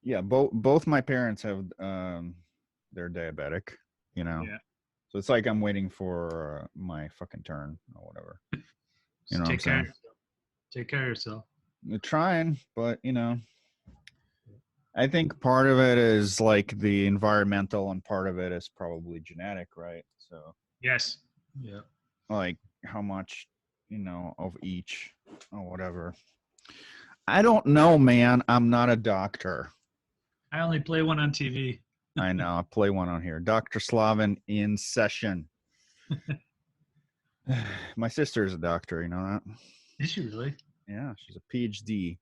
Yeah, both my parents have they're diabetic, you know. Yeah. So it's like I'm waiting for my fucking turn or whatever. You So know what I'm take care of saying? yourself. Take care of yourself. They're trying, but you know, I think part of it is like the environmental and part of it is probably genetic, right? So Yes. Yeah. like how much, you know, of each or whatever. I don't know, man. I'm not a doctor. I only play one on TV. I know. I play one on here. Dr. Slavin in session. My sister is a doctor, you know that? Is she really? Yeah, she's a PhD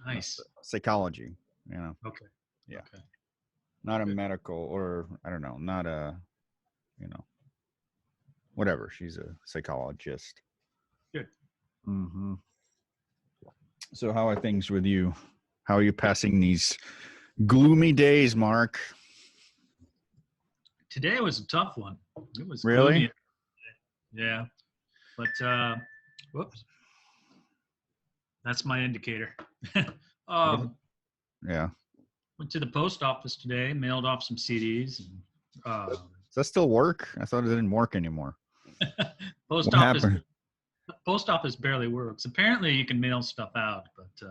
in Nice. psychology, you know. Okay. Yeah. Okay. Not a Good. medical or I don't know, not a, you know, whatever. She's a psychologist. Good. Mm-hmm. So how are things with you? How are you passing these gloomy days, Mark? Today was a tough one. It was Really? gloomy. Yeah. But whoops. That's my indicator. um, Yeah. went to the post office today, mailed off some CDs. And, Does that still work? I thought it didn't work anymore. post What office happened? post office barely works. Apparently, you can mail stuff out, but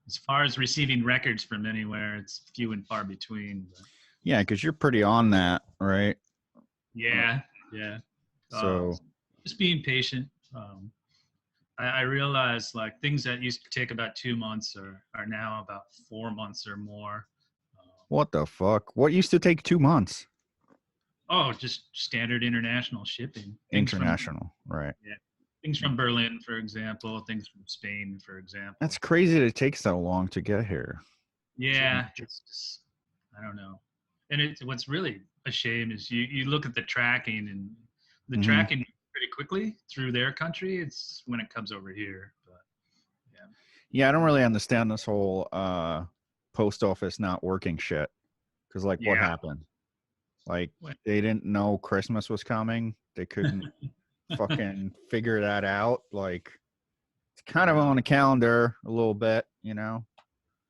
as far as receiving records from anywhere, it's few and far between. But, Yeah, because you're pretty on that, right? yeah, yeah. So Just being patient. I realized like things that used to take about 2 months are now about 4 months or more. what the fuck? What used to take 2 months? Oh, just standard international shipping. Things from International, right? yeah, things from Berlin, for example. Things from Spain, for example. That's crazy that it takes so long to get here. Yeah, it's just I don't know. And it's what's really a shame is you look at the tracking and the Mm-hmm. tracking pretty quickly through their country. It's when it comes over here. But yeah. Yeah, I don't really understand this whole post office not working shit. Because like, what Yeah. happened? Like, Well, they didn't know Christmas was coming. They couldn't fucking figure that out. Like, it's kind of no. on the calendar a little bit, you know.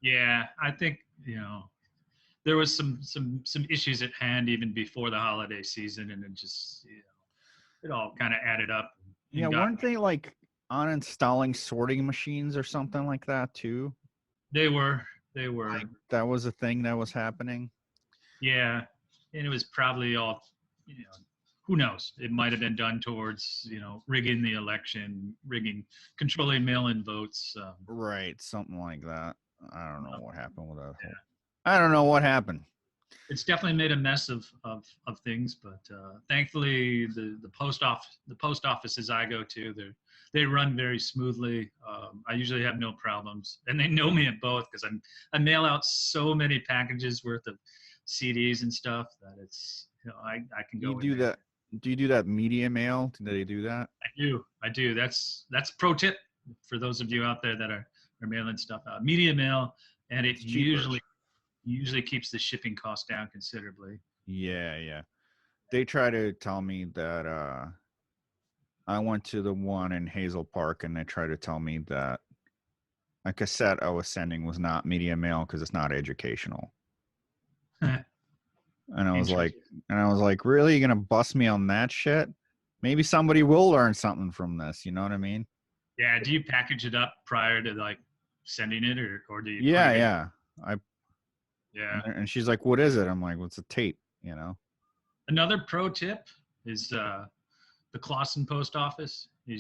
Yeah, I think, there was some issues at hand even before the holiday season and it just, it all kind of added up Yeah, and got weren't they like uninstalling sorting machines or something like that too? they were Like that was a thing that was happening. yeah, and it was probably all, you know, who knows? It might have been done towards, rigging the election, controlling mail-in votes. Right, something like that. I don't know uh, what happened with that yeah. whole. I don't know what happened. It's definitely made a mess of things, but thankfully the post offices I go to they run very smoothly. I usually have no problems, and they know me at both because I mail out so many packages worth of CDs and stuff that it's I can You go in do there. that? Do you do that media mail? Do they do that? I do. That's pro tip for those of you out there that are mailing stuff out. Media mail, and it It's cheaper. usually keeps the shipping cost down considerably. Yeah, yeah. They try to tell me that I went to the one in Hazel Park and they try to tell me that a cassette I was sending was not media mail because it's not educational. And Interesting. I was like, really? You're gonna bust me on that shit? Maybe somebody will learn something from this. You know what I mean? Yeah. Do you package it up prior to like sending it, or do you put Yeah, it in? yeah. I Yeah. and she's like, what is it? I'm like, what's a tape? You know? Another pro tip is the Clausen post office they're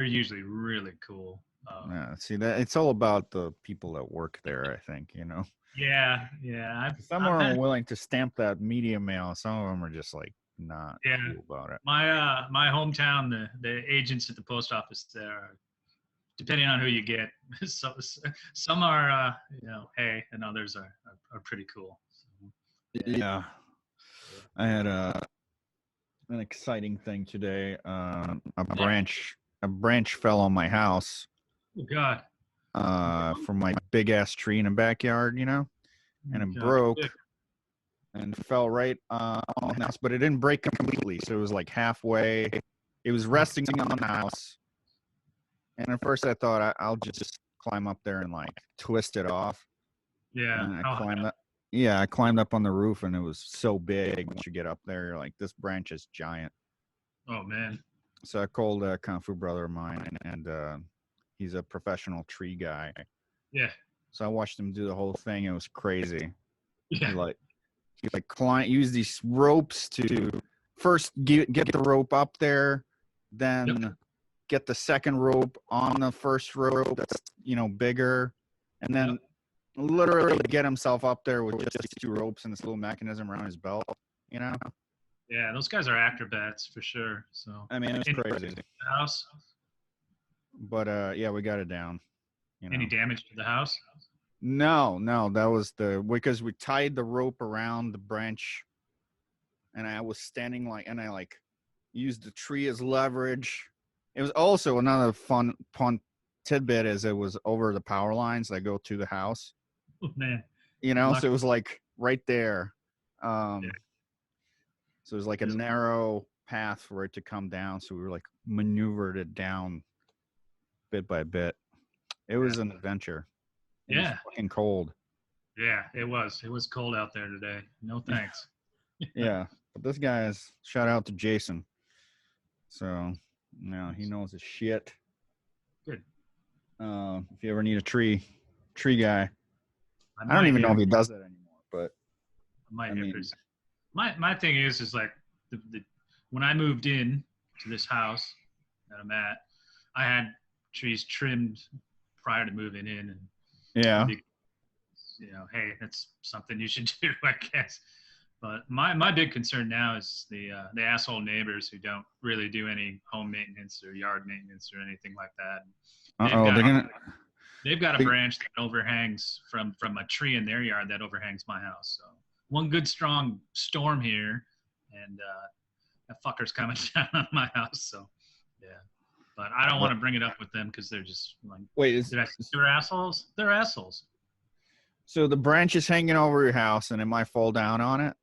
usually really cool. Yeah. See that it's all about the people that work there. I think you know. Yeah. Yeah. Some I've are had willing to stamp that media mail. Some of them are just like not yeah. cool about it. My hometown, the agents at the post office there, depending on who you get, some are hey, and others are pretty cool. So, yeah. Yeah. I had an exciting thing today. A branch fell on my house Oh God. from my big ass tree in the backyard, you know, and Oh, it God. broke and fell right on the house, but it didn't break completely. So it was like halfway. It was resting on the house, and at first I thought I'll just climb up there and like twist it off, Yeah. And I How high climbed up? up. Yeah, I climbed up on the roof, and it was so big. Once you get up there, you're like, this branch is giant. Oh man. So I called a kung fu brother of mine, and he's a professional tree guy. Yeah. So I watched him do the whole thing. It was crazy. Yeah. He like use these ropes to first get the rope up there, Yep. then get the second rope on the first rope that's bigger, and Yep. then literally get himself up there with just these two ropes and this little mechanism around his belt. Yeah. Those guys are acrobats for sure. So. I mean, it Any was crazy. house? But yeah, we got it down. Any damage to the house? No, that was because we tied the rope around the branch, and I was standing and I used the tree as leverage. It was also another fun tidbit as it was over the power lines that go to the house. Oh man. So it was like right there. Yeah. So it was like a narrow path for it to come down. So we were maneuvered it down bit by bit. It was an adventure. It was fucking cold. Yeah, it was. It was cold out there today. No thanks. Yeah, but this guy is shout out to Jason. So, he knows his shit. Good. If you ever need a tree guy, I don't even know if he does that anymore. But I mean, my thing is like when I moved in to this house that I'm at, I had trees trimmed prior to moving in, and yeah, hey, that's something you should do, I guess. But my big concern now is the asshole neighbors who don't really do any home maintenance or yard maintenance or anything like that. They've got a branch that overhangs from a tree in their yard that overhangs my house. So one good strong storm here, and that fucker's coming down on my house. So yeah, but I don't want to bring it up with them because they're just like, wait, they're assholes. They're assholes. So the branch is hanging over your house, and it might fall down on it.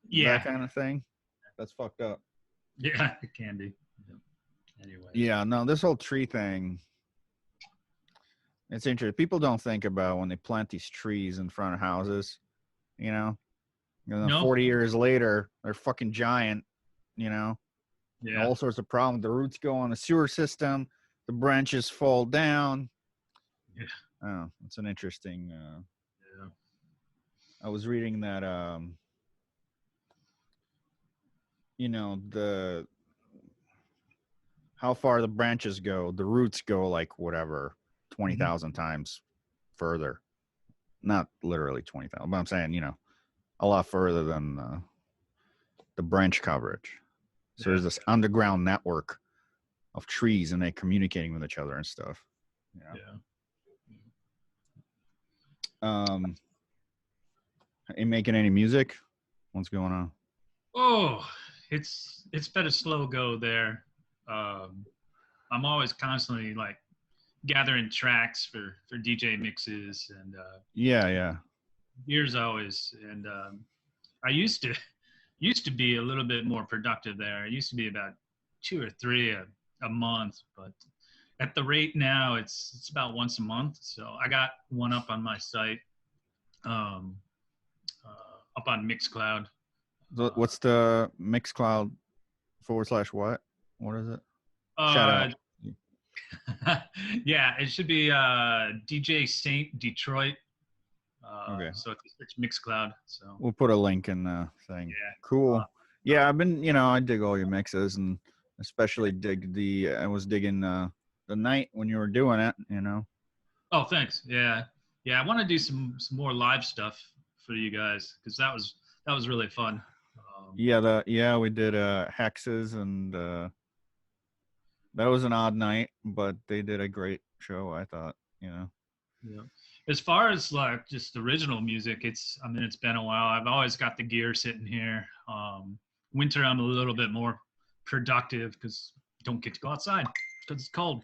Yeah, that kind of thing. That's fucked up. Yeah, it can be. Anyway. Yeah, no, this whole tree thing. It's interesting. People don't think about when they plant these trees in front of houses. No. 40 years later, they're fucking giant. Yeah. All sorts of problems. The roots go on the sewer system. The branches fall down. Yeah. Oh, it's an interesting. Yeah. I was reading that. How far the branches go. The roots go 20,000 times further. Not literally 20,000, but I'm saying a lot further than the branch coverage. So there's this underground network of trees, and they're communicating with each other and stuff. Are you making any music? What's going on? Oh, it's been a slow go there. I'm always constantly gathering tracks for DJ mixes and years always, and I used to be a little bit more productive there. I used to be about 2 or 3 a month, but at the rate now it's about once a month. So I got one up on my site, up on Mixcloud. What's the Mixcloud / what? What is it? Shout out. Yeah, it should be DJ Saint Detroit. Okay. So it's Mixcloud. So we'll put a link in the thing. Yeah. Cool. Yeah, I've been, I dig all your mixes, and especially I was digging the night when you were doing it, Oh, thanks. Yeah. I want to do some more live stuff for you guys because that was really fun. We did hexes, and that was an odd night, but they did a great show, I thought. Yeah. As far as just original music, it's been a while. I've always got the gear sitting here. Winter, I'm a little bit more productive because don't get to go outside because it's cold.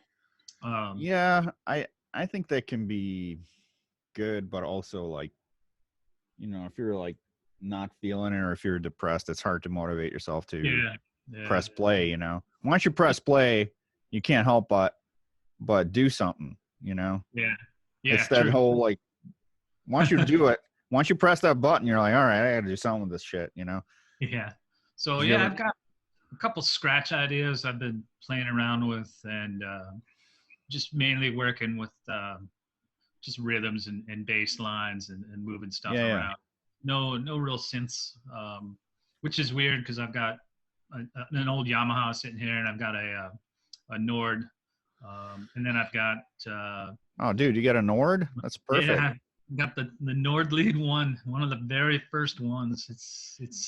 I think that can be good, but also if you're not feeling it, or if you're depressed, it's hard to motivate yourself to press play. Once you press play, you can't help but do something. Yeah. It's that whole once you do it, once you press that button, you're like, all right, I got to do something with this shit, you know? Yeah. So Did you yeah, ever? I've got a couple scratch ideas I've been playing around with, and just mainly working with just rhythms and bass lines and moving stuff Yeah, yeah, around. No real synths, which is weird because I've got an old Yamaha sitting here, and I've got a Nord, and then I've got Oh, dude, you got a Nord? That's perfect. yeah, got the Nord lead one of the very first ones.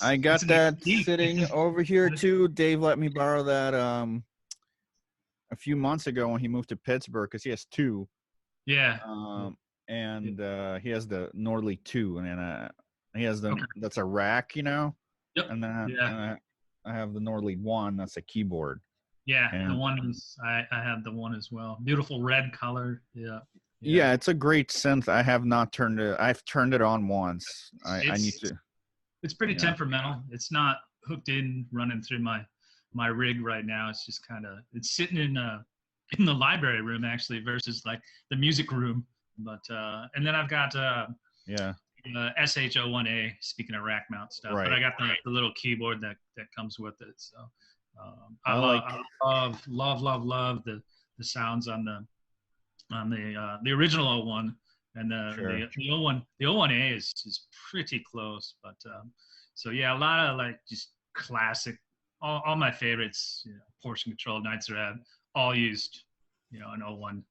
I It's got an that antique. sitting over here too. Dave let me borrow that a few months ago when he moved to Pittsburgh because he has two. Yeah. Um, Yeah. and he has the Nordley 2, and then he has the Okay. that's a rack, you know, Yep. and then Yeah. I have the Nordley 1, that's a keyboard, Yeah. The and one is I have the one as well. Beautiful red color. Yeah. Yeah. yeah, it's a great synth. I have not turned it. I've turned it on once. I need It's to. it's pretty Yeah, temperamental. It's not hooked in running through my rig right now. It's just kind of it's sitting in the library room actually versus like the music room. But and then I've got yeah, SH01A. Speaking of rack mount stuff, but I right. got the little keyboard that comes with it. So I like. I love the sounds on the original O1, and Sure. the O1 the O1A is pretty close. But so yeah, a lot of like just classic. All my favorites, portion control, Knights Red, all used, an O1.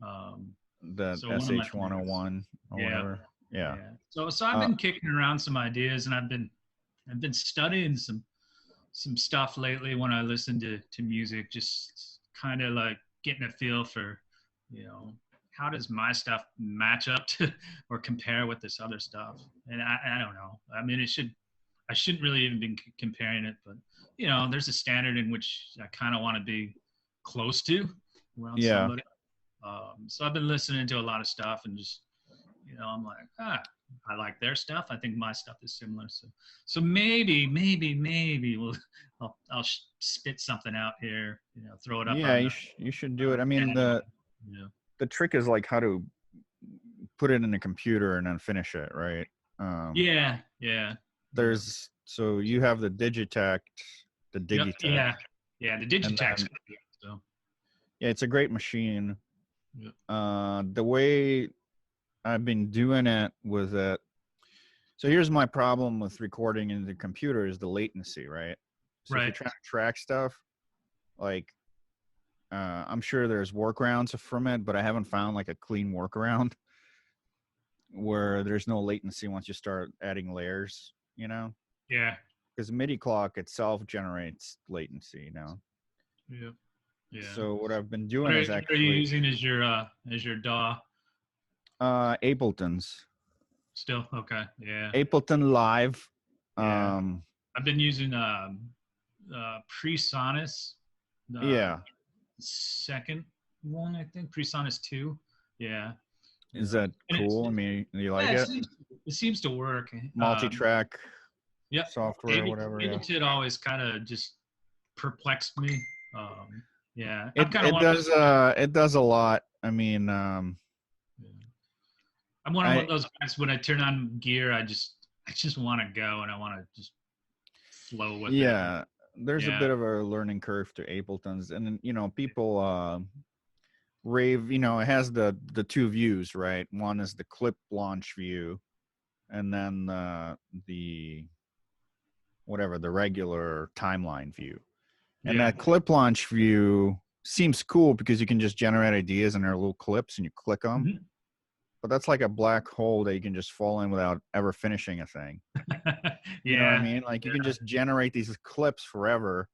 Um, That so one of my favorites. SH101 or Yeah, whatever. Yeah. yeah. So I've Uh, been kicking around some ideas, and I've been studying some stuff lately when I listen to music, just kind of like getting a feel for, you know, how does my stuff match up to or compare with this other stuff? And I don't know. I mean, I shouldn't really even be comparing it, but there's a standard in which I kind of want to be close to around yeah. somebody. So I've been listening to a lot of stuff and just, I'm like, I like their stuff. I think my stuff is similar. So maybe I'll spit something out here. Throw it up Yeah, on you should do it. I mean, channel. the trick is like how to put it in a computer and then finish it, right? Um, Yeah, yeah, yeah. there's so you have the Yep, Digitech, yeah. The and Digitex. then So yeah, it's a great machine. yep. The way I've been doing it with it. So here's my problem with recording in the computer is the latency, right? So if you're Right. trying to track stuff, like I'm sure there's workarounds from it, but I haven't found like a clean workaround where there's no latency once you start adding layers, you know? Yeah. Because MIDI clock itself generates latency, you know? Yep. Yeah. So what I've been What doing are is what are you actually using as your DAW Ableton's. still? Okay. Yeah. Ableton Live. Yeah. Um, I've been using Presonus, the yeah. second one, I think. Presonus 2. Yeah. Is Yeah. that And it's cool? I mean, do you like yeah, it? it seems to work. Multi-track Yep. software, whatever. Yeah. Ableton always kind of just perplexed me. Yeah. I'm It kind of it one of those. does it does a lot. I mean, Yeah. I'm one I of those guys. When I turn on gear, I just want to go and I want to just flow with it. yeah, there's a Yeah. bit of a learning curve to Ableton's, and people rave. It has the two views, right? One is the clip launch view, and then the whatever the regular timeline view. And Yeah. that clip launch view seems cool because you can just generate ideas and they're little clips and you click them. Mhm. But that's like a black hole that you can just fall in without ever finishing a thing. You know what I Yeah. mean? Like you can just generate these clips forever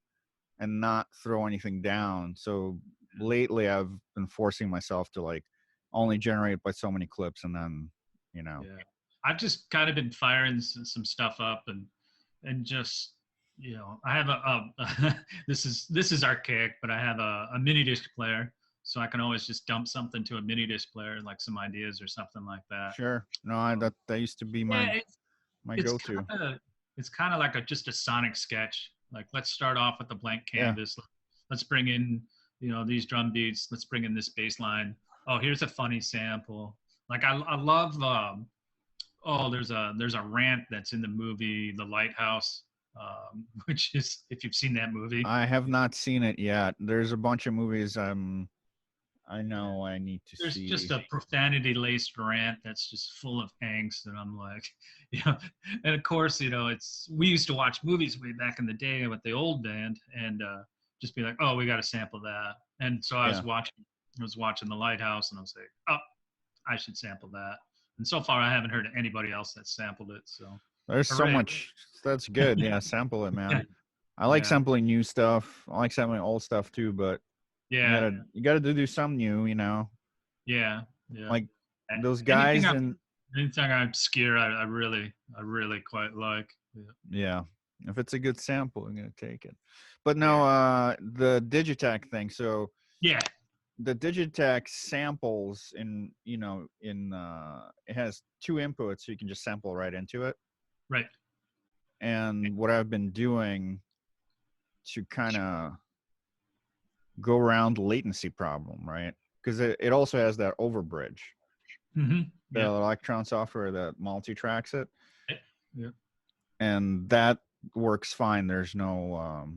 and not throw anything down. So lately I've been forcing myself to like only generate by so many clips and then, Yeah. I've just kind of been firing some stuff up and just I have this is archaic, but I have a mini disc player, so I can always just dump something to a mini disc player, like some ideas or something like that. sure. No, that used to be Yeah, my it's go-to. kind of like just a sonic sketch. Like, let's start off with a blank Yeah. canvas. Let's bring in these drum beats. Let's bring in this bass line. Oh, here's a funny sample. Like I love Oh, there's a rant that's in the movie The Lighthouse, which is, if you've seen that movie. I have not seen it yet. There's a bunch of movies I Yeah. know I need to There's just see. a profanity laced rant that's just full of angst, and I'm like, you know, and of course, it's we used to watch movies way back in the day with the old band, and just be like, oh, we got to sample that, and so Yeah. I was watching The Lighthouse, and I was like, oh, I should sample that, and so far I haven't heard of anybody else that sampled it, so There's so hooray. much that's good. Yeah, sample it, Yeah, man. I like yeah, sampling new stuff. I like sampling old stuff too, but you yeah, gotta do some new, yeah, yeah. Like those Anything guys in obscure, I really quite like. Yeah. yeah. If it's a good sample, I'm gonna take it. But no, Yeah. the Digitech thing. So Yeah. the Digitech samples it has two inputs, so you can just sample right into it. Right. And what I've been doing to kind of go around the latency problem, right? Because it also has that overbridge, the Yep. Electron software that multi-tracks it, Yep. and that works fine. There's no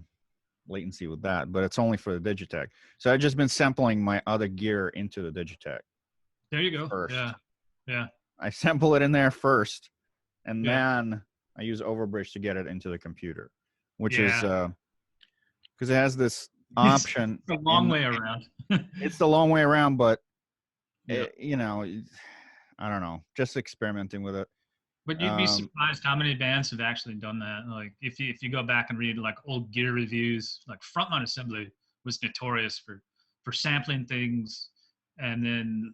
latency with that, but it's only for the Digitech. So I've just been sampling my other gear into the Digitech There you go. first. Yeah. Yeah. I sample it in there first, and Yeah. then I use overbridge to get it into the computer, which is Yeah. because it has this It's option a long in way around. it's the long way around, but Yeah. I don't know, just experimenting with it. But you'd be Um, surprised how many bands have actually done that. Like if you go back and read like old gear reviews, like Frontline Assembly was notorious for sampling things and then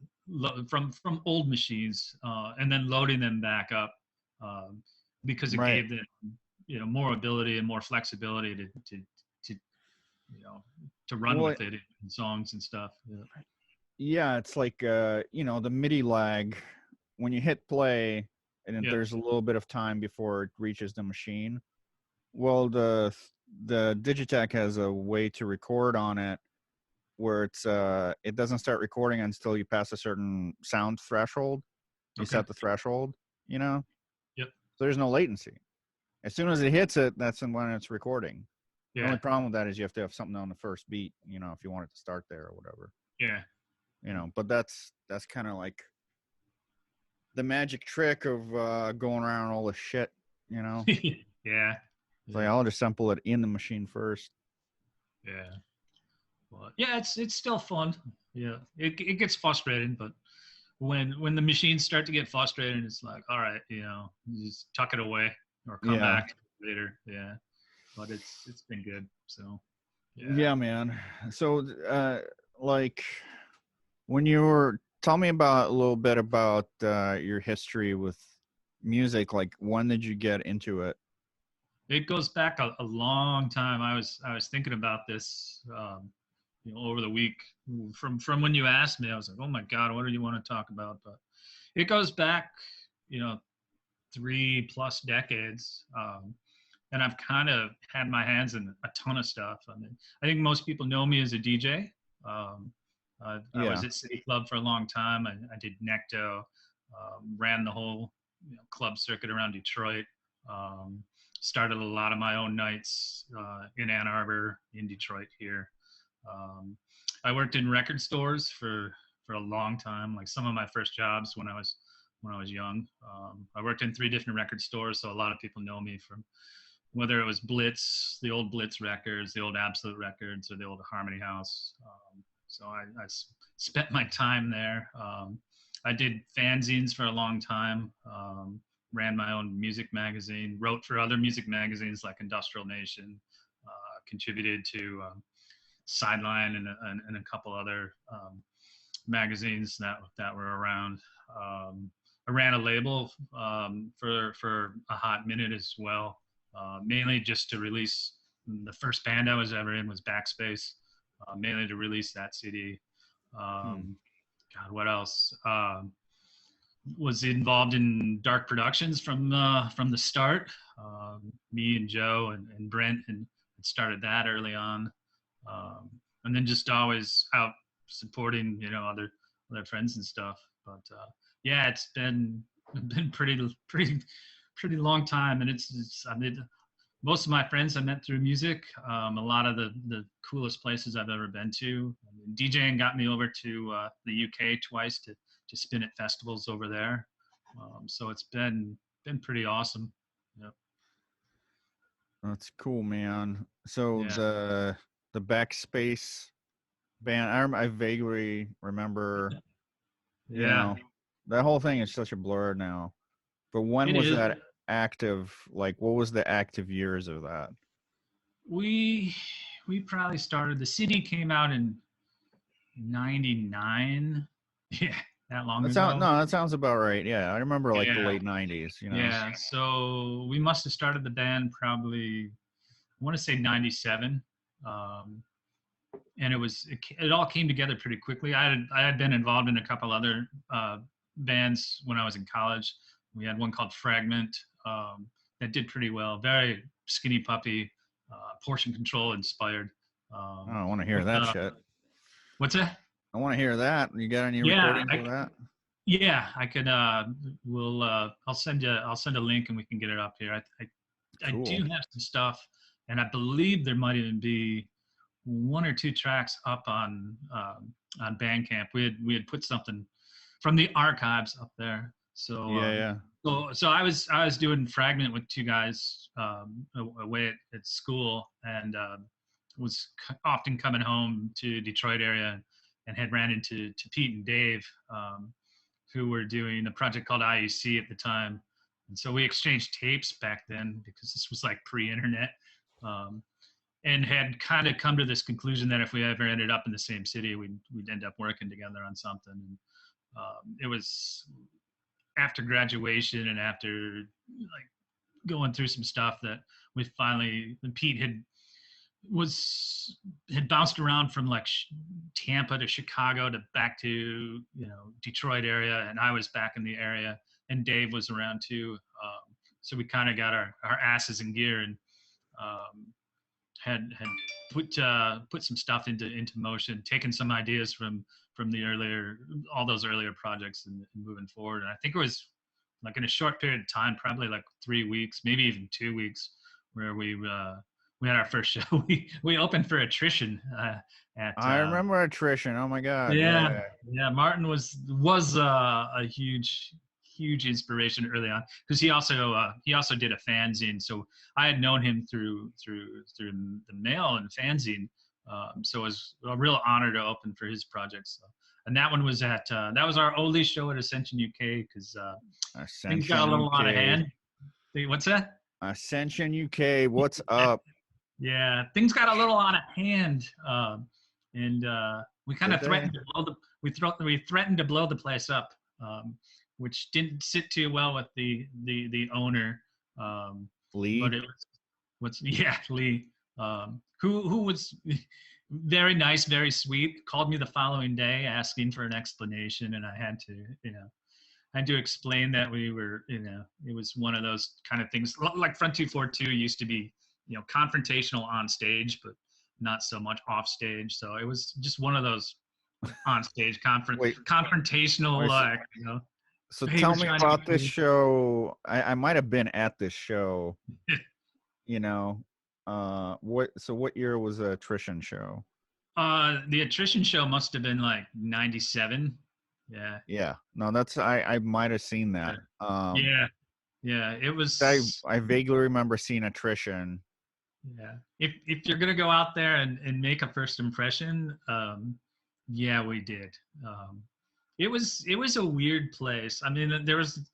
from old machines and then loading them back up um, because it right. gave them more ability and more flexibility to you know to run Well, with it in songs and stuff. Yeah. yeah, it's like the MIDI lag when you hit play, and then Yeah. there's a little bit of time before it reaches the machine. Well, the Digitech has a way to record on it where it doesn't start recording until you pass a certain sound threshold. You Okay. set the threshold, you know. Yep. So there's no latency. As soon as it hits it, that's when it's recording. The only Yeah. problem with that is you have to have something on the first beat, if you want it to start there or whatever, Yeah. But that's kind of like the magic trick of going around all this shit, Yeah. It's like Yeah. I'll just sample it in the machine first. Yeah. But yeah, it's still fun. Yeah. It gets frustrating, but when the machines start to get frustrating, it's like, all right, you just tuck it away or come Yeah, back later. Yeah. But it's been good. So yeah. yeah, man. So, like, when you were, tell me about a little bit about your history with music. Like, when did you get into it? It goes back a long time. I was thinking about this over the week from when you asked me. I was like, oh my god, what do you want to talk about? But it goes back, you know, 3+ decades. And I've kind of had my hands in a ton of stuff. I mean, I think most people know me as a DJ. Um, I was Yeah. at City Club for a long time. I did Necto, ran the whole club circuit around Detroit. Um, Started a lot of my own nights in Ann Arbor, in Detroit here. Um, I worked in record stores for a long time. Like some of my first jobs when I was young. I worked in 3 different record stores, so a lot of people know me from whether it was Blitz, the old Blitz records, the old Absolute records, or the old Harmony House. So I spent my time there. I did fanzines for a long time. Ran my own music magazine. Wrote for other music magazines like Industrial Nation. Contributed to Sideline and a couple other magazines that were around. I ran a label for a hot minute as well, mainly just to release. The first band I was ever in was Backspace, mainly to release that CD. Hmm. God, what else? Was involved in Dark Productions from the start. Me and Joe and Brent and started that early on, and then just always out supporting other friends and stuff. But yeah, it's been been pretty long time, and it's I mean, most of my friends I met through music. A lot of the coolest places I've ever been to. I mean, DJing got me over to the UK twice to spin at festivals over there. So it's been pretty awesome. Yep. That's cool, man. So Yeah. the Backspace band, I vaguely remember, you Yeah. know, that whole thing is such a blur now. But when It was is. that active? Like, what was the active years of that? We we probably started. The CD came out in '99. Yeah, that long That sound ago. no, that sounds about right. Yeah, I remember like the Yeah. late '90s. You know. Yeah. So we must have started the band probably, I want to say '97. Um, and it all came together pretty quickly. I had been involved in a couple other bands when I was in college. We had one called Fragment that did pretty well. Very Skinny Puppy, portion control inspired. Oh, Um, I want to hear with that shit. what's that? I want to hear that. You got any Yeah, recordings of that? yeah, I could. I'll send a link and we can get it up here. I do Cool. have some stuff, and I believe there might even be one or two tracks up on Bandcamp. We had put something from the archives up there. So Yeah, yeah. so I was doing Fragment with two guys away at school, and was often coming home to Detroit area, and had ran into Pete and Dave, who were doing a project called IEC at the time. And so we exchanged tapes back then because this was like pre-internet. Um, and had kind of come to this conclusion that if we ever ended up in the same city, we'd end up working together on something. And it was after graduation and after like going through some stuff that we finally, when Pete had bounced around from like Tampa to Chicago to back to Detroit area, and I was back in the area, and Dave was around too. So we kind of got our asses in gear and had put some stuff into motion, taken some ideas from the earlier all those earlier projects and moving forward. And I think it was like in a short period of time, probably like 3 weeks, maybe even 2 weeks, where we had our first show. We opened for Attrition at I remember Attrition. Oh my god. yeah, Yeah. yeah. Martin was a huge inspiration early on because he also did a fanzine. So I had known him through the mail and fanzine. So it was a real honor to open for his projects. So, and that one was that was our only show at Ascension UK because things got a Ascension little out of UK. hand. What's that? Ascension UK. What's up? Yeah, things got a little out of hand, and we kind Did of they? threatened to we threatened to blow the place up, which didn't sit too well with the owner. Lee? But it was yeah, Lee, who was very nice, very sweet. Called me the following day asking for an explanation, and I had to explain that we were, it was one of those kind of things like Front 242 used to be, confrontational on stage, but not so much off stage. So it was just one of those on stage Wait, confrontational, wait, so, so hey, we're tell me trying to be about this cool. show. I might have been at this show, you know. What year was the Attrition show? The Attrition show must have been like '97. Yeah. Yeah. No, I might have seen Yeah. that. Yeah. Yeah. It I was. I vaguely remember seeing Attrition. Yeah. If you're gonna go out there and make a first impression, yeah, we did. It was a weird place. I mean, there was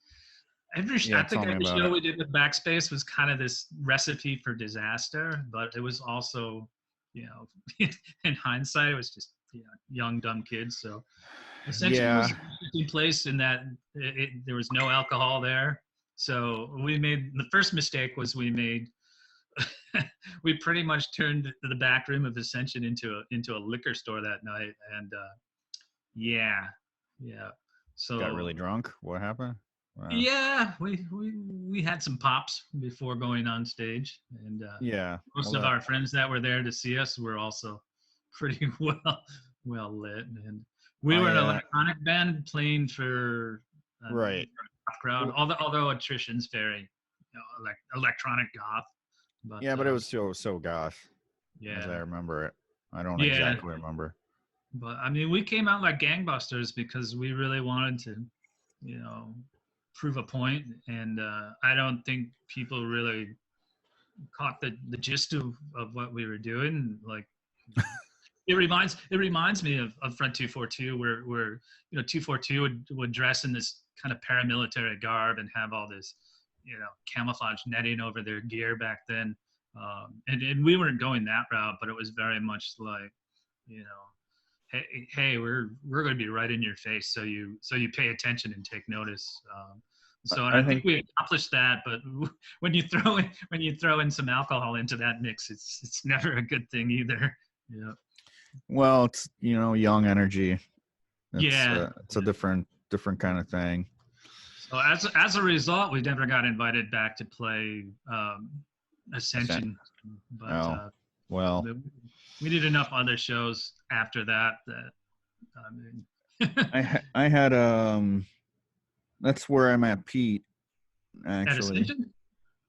Yeah, I tell think me every about show it. we did with Backspace was kind of this recipe for disaster, but it was also, in hindsight, it was just young dumb kids. So Ascension was Yeah. an interesting place in that there was no alcohol there. So we made the first mistake was we pretty much turned the back room of Ascension into a liquor store that night, and yeah, yeah. Got So really drunk. What happened? yeah, we had some pops before going on stage, and Yeah. most Well, of our friends that were there to see us were also pretty well lit, and we were I an electronic band playing for right. crowd. Although attrition's very, like electronic goth, but Yeah, but it was so goth as I yeah, remember it. I don't yeah. exactly remember. But I mean, we came out like gangbusters because we really wanted to, you know, prove a point, and I don't think people really caught the gist of what we were doing. Like, you know, it reminds me of Front 242, where 242 would dress in this kind of paramilitary garb and have all this, camouflage netting over their gear back then. And we weren't going that route, but it was very much like, you know, hey, we're going to be right in your face, so you pay attention and take notice. And I I think think, we accomplished that, but when you throw in some alcohol into that mix, it's never a good thing either. Yeah. well, it's young energy. Yeah. It's a different kind of thing. So as a result, we never got invited back to play Ascent. Ascension, but Oh, well, we did enough other shows after that I mean, I had that's where I met Pete at actually. Ascension.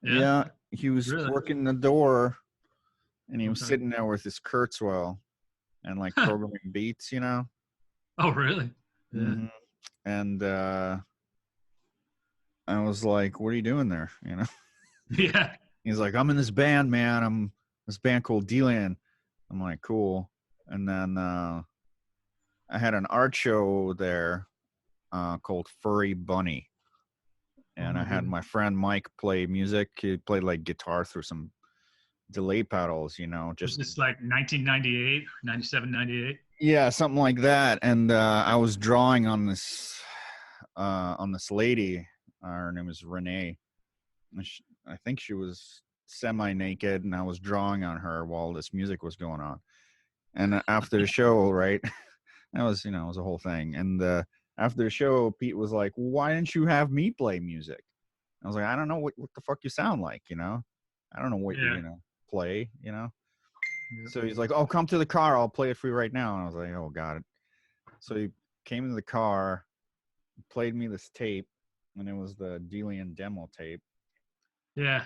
Yeah. Yeah, he was Really? working the door, and he was Okay. sitting there with his Kurzweil and like programming beats, Oh, really? Yeah. hmm And I was like, "What are you doing there?" Yeah. He's like, "I'm in this band, man. I'm this band called D-Land." I'm like, "Cool." And then I had an art show there called Furry Bunny, Oh and I my had goodness. my friend Mike play music. He played like guitar through some delay pedals, Was just this like 1998, 97, 98? yeah, something like that. And I was drawing on this lady. Her name is Renee. I think she was semi-naked, and I was drawing on her while this music was going on. And after the show, right, that was it was a whole thing. And after the show, Pete was like, "Why didn't you have me play music?" I was like, "I don't know what the fuck you sound like, I don't know what you're Yeah. gonna play, Yeah. So he's like, "Oh, come to the car. I'll play it for you right now." And I was like, "Oh, got it." So he came into the car, played me this tape, and it was the Delian demo tape. Yeah.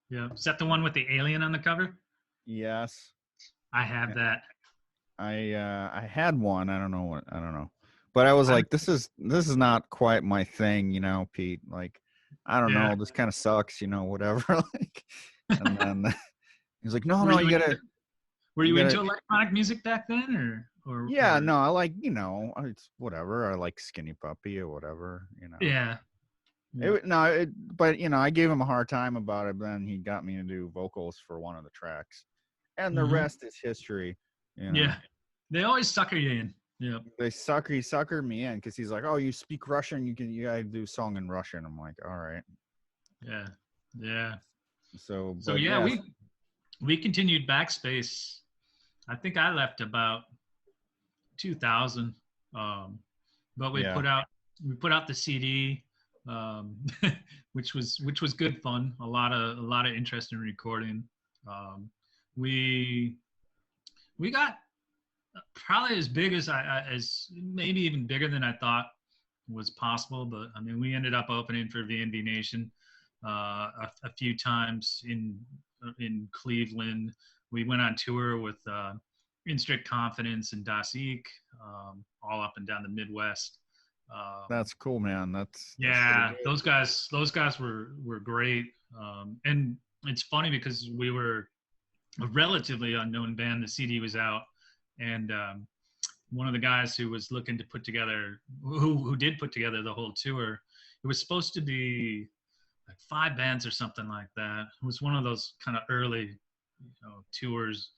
Yeah. Is that the one with the alien on the cover? Yes, I have that. I had one. I don't know, but I was I'm, like, this is not quite my thing, Pete. Like, I don't yeah. know, this kind of sucks, whatever. Like, and then he's like, no, Were no, you into, were you you gotta. into electronic music back then, Yeah, or no, I like, it's whatever. I like Skinny Puppy or whatever. yeah. Yeah. But I gave him a hard time about it. But then he got me to do vocals for one of the tracks, and the Hmm. rest is history. Yeah. They always sucker you in. Yeah. He suckered me in because he's like, "Oh, you speak Russian? You gotta do song in Russian." I'm like, "All right." Yeah. Yeah. So, So but yeah, yes, we continued Backspace. I think I left about 2000, um, but we yeah, put out the CD, um, which was good fun. A lot of interest in recording. Um, we we got probably as big as as maybe even bigger than I thought was possible. But I mean, we ended up opening for VNB Nation a few times in Cleveland. We went on tour with In Strict Confidence and Das Eek, all up and down the Midwest. Um, that's cool, man. That's pretty yeah, good. those guys were great, and it's funny because we were a relatively unknown band. The CD was out, and one of the guys who was looking to put together, who did put together the whole tour, it was supposed to be like 5 bands or something like that. It was one of those kind of early, tours.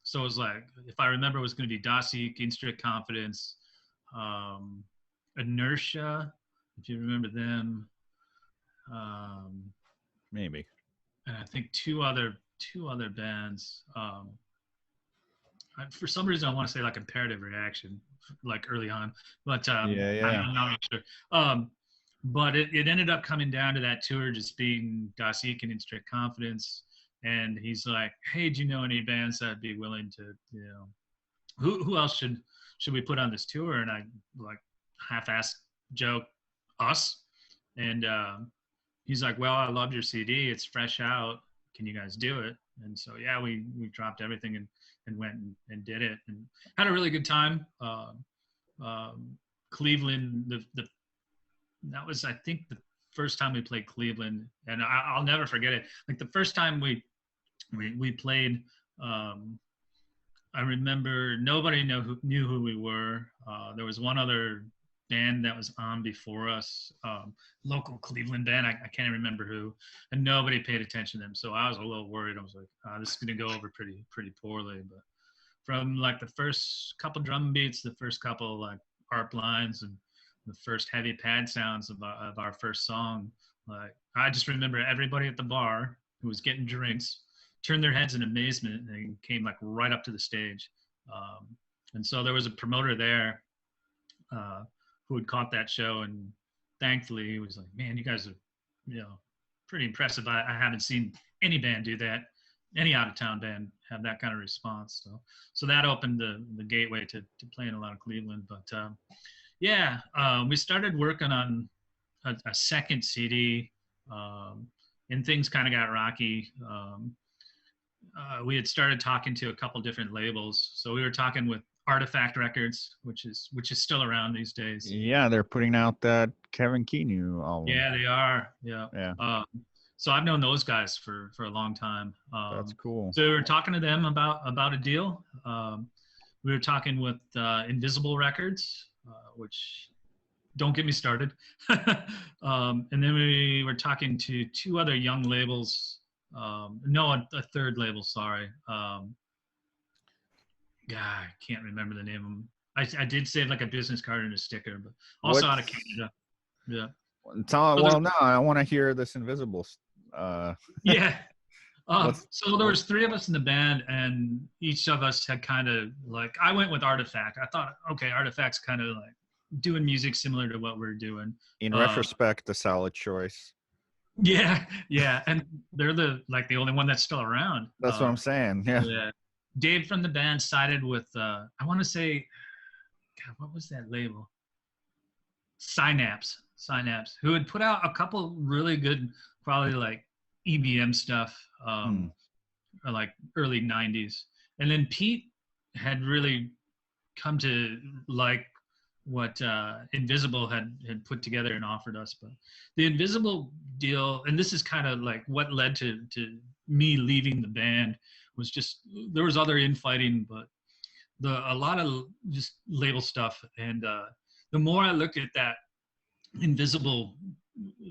So it was like, if I remember, it was going to be Dasik, In Strict Confidence, um, Inertia, if you remember them, um, Maybe. and I think two other bands. For some reason, I want to say like Imperative Reaction, like early on, but Yeah, I'm, yeah. I'm not sure. But it ended up coming down to that tour just being Dasik and In Strict Confidence. And he's like, "Hey, do you know any bands that'd be willing to, who else should we put on this tour?" And I like half-assed joke, us. And he's like, well, I love your CD. It's fresh out. Can you guys do it? And so, yeah, we dropped everything and went and did it and had a really good time. Cleveland, that was, I think, the first time we played Cleveland, and I'll never forget it. Like the first time we played, I remember nobody knew who we were. There was one other band that was on before us, local Cleveland band. I can't remember who, and nobody paid attention to them. So I was a little worried. I was like, this is going to go over pretty poorly. But from like the first couple drum beats, the first couple like harp lines, and the first heavy pad sounds of our first song, like I just remember everybody at the bar who was getting drinks turned their heads in amazement and came like right up to the stage. And so there was a promoter there who had caught that show, and thankfully he was like, man, you guys are, pretty impressive. I haven't seen any band do that, any out of town band have that kind of response. So that opened the gateway to playing a lot of Cleveland. But we started working on a second CD, and things kind of got rocky. We had started talking to a couple different labels. So we were talking with Artifact Records, which is still around these days. Yeah, they're putting out that Kevin Keanu album. Yeah, they are. Yeah. Yeah. So I've known those guys for a long time. That's cool. So we were talking to them about a deal. We were talking with Invisible Records, which don't get me started. And then we were talking to two other young labels. A third label, sorry. I can't remember the name of them. I did save like a business card and a sticker, but also out of Canada. Yeah. No, I want to hear this Invisible. Yeah. So there was three of us in the band, and each of us had kind of like, I went with Artifact. I thought, okay, Artifact's kind of like doing music similar to what we're doing. In retrospect, a solid choice. Yeah, and they're the only one that's still around. That's what I'm saying. Yeah. Dave from the band sided with I want to say, God, what was that label? Synapse, who had put out a couple really good quality like EBM stuff, like early '90s. And then Pete had really come to like what Invisible had put together and offered us. But the Invisible deal, and this is kind of like what led to me leaving the band, was just there was other infighting, but a lot of just label stuff. And the more I looked at that Invisible,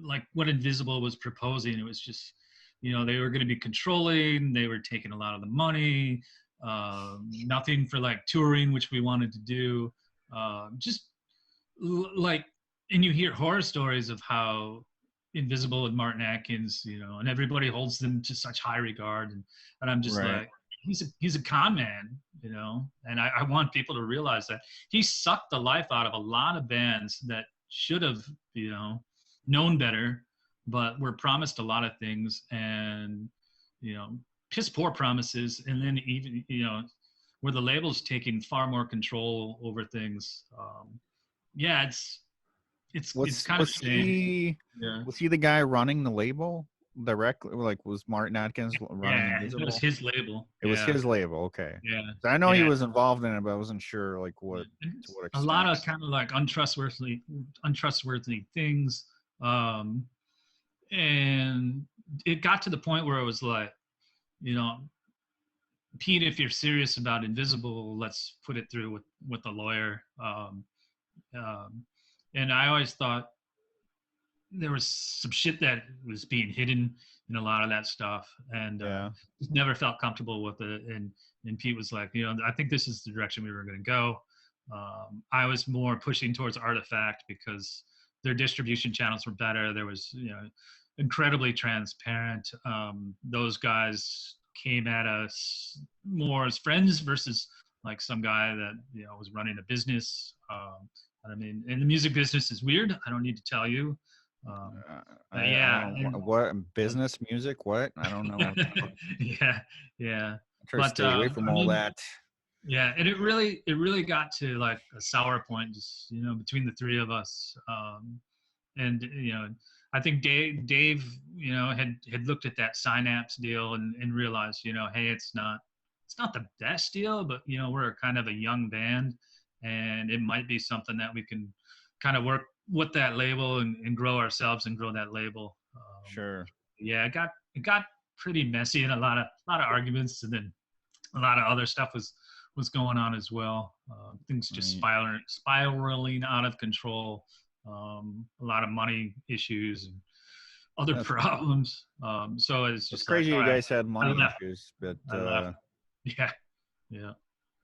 like what Invisible was proposing, it was just, they were going to be controlling, they were taking a lot of the money, nothing for like touring, which we wanted to do. Just like, and you hear horror stories of how Invisible and Martin Atkins, and everybody holds them to such high regard, and I'm just like, he's a con man, and I want people to realize that he sucked the life out of a lot of bands that should have, known better, but were promised a lot of things, and piss poor promises, and then even where the label's taking far more control over things. It's kind of shame. Was he the guy running the label directly? Like, was Martin Atkins running Invisible? It was his label. It was his label. Okay. Yeah. So I know he was involved in it, but I wasn't sure like to what extent. A lot of kind of like untrustworthy things. And it got to the point where it was like, Pete, if you're serious about Invisible, let's put it through with a lawyer. And I always thought there was some shit that was being hidden in a lot of that stuff, and just never felt comfortable with it. And Pete was like, I think this is the direction we were going to go. I was more pushing towards Artifact because their distribution channels were better. There was, incredibly transparent. Those guys came at us more as friends versus like some guy that was running a business. I mean, and the music business is weird. I don't need to tell you. What business music? What? I don't know. Yeah. I try to stay away from all that. Yeah, and it really got to like a sour point, just between the three of us. and I think Dave had looked at that Synapse deal and realized, hey, it's not the best deal, but we're kind of a young band, and it might be something that we can kind of work with that label and grow ourselves and grow that label. Sure. Yeah, it got pretty messy and a lot of arguments, and then a lot of other stuff was going on as well. Things just spiraling out of control. A lot of money issues and other That's problems. So it's It's just like, crazy all you right, guys had I money left. issues, but I left. Yeah, yeah,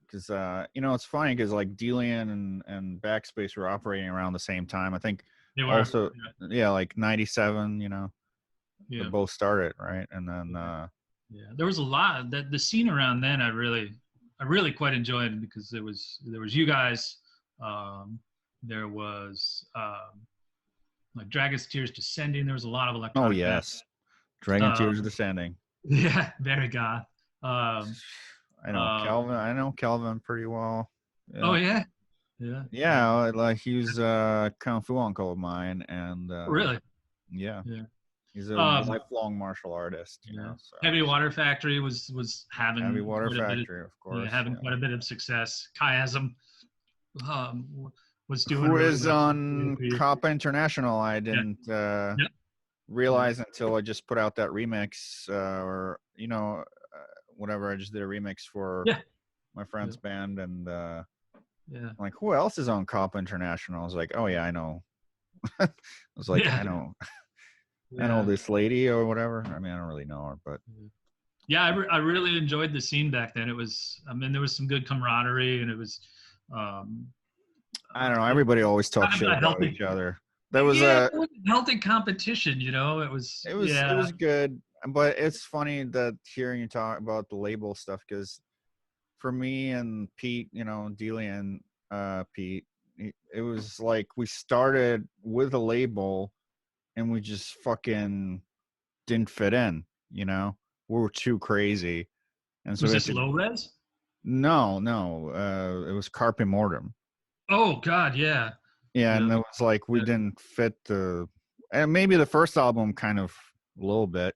because it's funny because like Delian and Backspace were operating around the same time. I think they were. also, yeah, like 97. They Yeah, both started, right? And then yeah. Yeah. There was a lot that the scene around then. I really quite enjoyed because there was you guys. Um, there was like Dragon's Tears Descending. There was a lot of oh electronic bands. yes, Dragon Tears Descending. Yeah, very goth. Um, I know uh, Calvin. I know Calvin pretty well. oh Yeah, yeah, yeah. yeah. Like he's a kung fu uncle of mine, and Really? yeah, Yeah. he's a Um, lifelong martial artist. yeah. So Heavy Water Factory was Heavy having Water quite a bit of, Factory, of course. having quite a bit of success. Chiasm was doing Who really is well. on Coppa International? I Yeah. didn't Yeah. realize until I just put out that remix, or whatever. I just did a remix for Yeah. my friend's band, and Yeah. I'm like, who else is on Coppa International? I was like, oh yeah, I know. I was like, Yeah. I know, I know Yeah. this lady or whatever. I mean, I don't really know her, but Yeah, I really enjoyed the scene back then. It was, I mean, there was some good camaraderie, and it was, um, I don't know. it Everybody always talks kind of shit a about healthy, each other. There was yeah, a, it was a healthy competition. It was, it yeah, was good, but it's funny that hearing you talk about the label stuff, because for me and Pete, Delian, Pete, it was like we started with a label and we just fucking didn't fit in, we were too crazy. And so was we had this to, low res? no, it was Carpe Mortem. Oh God, yeah, Yeah. yeah, And it was like, we yeah, didn't fit and maybe the first album kind of a little bit,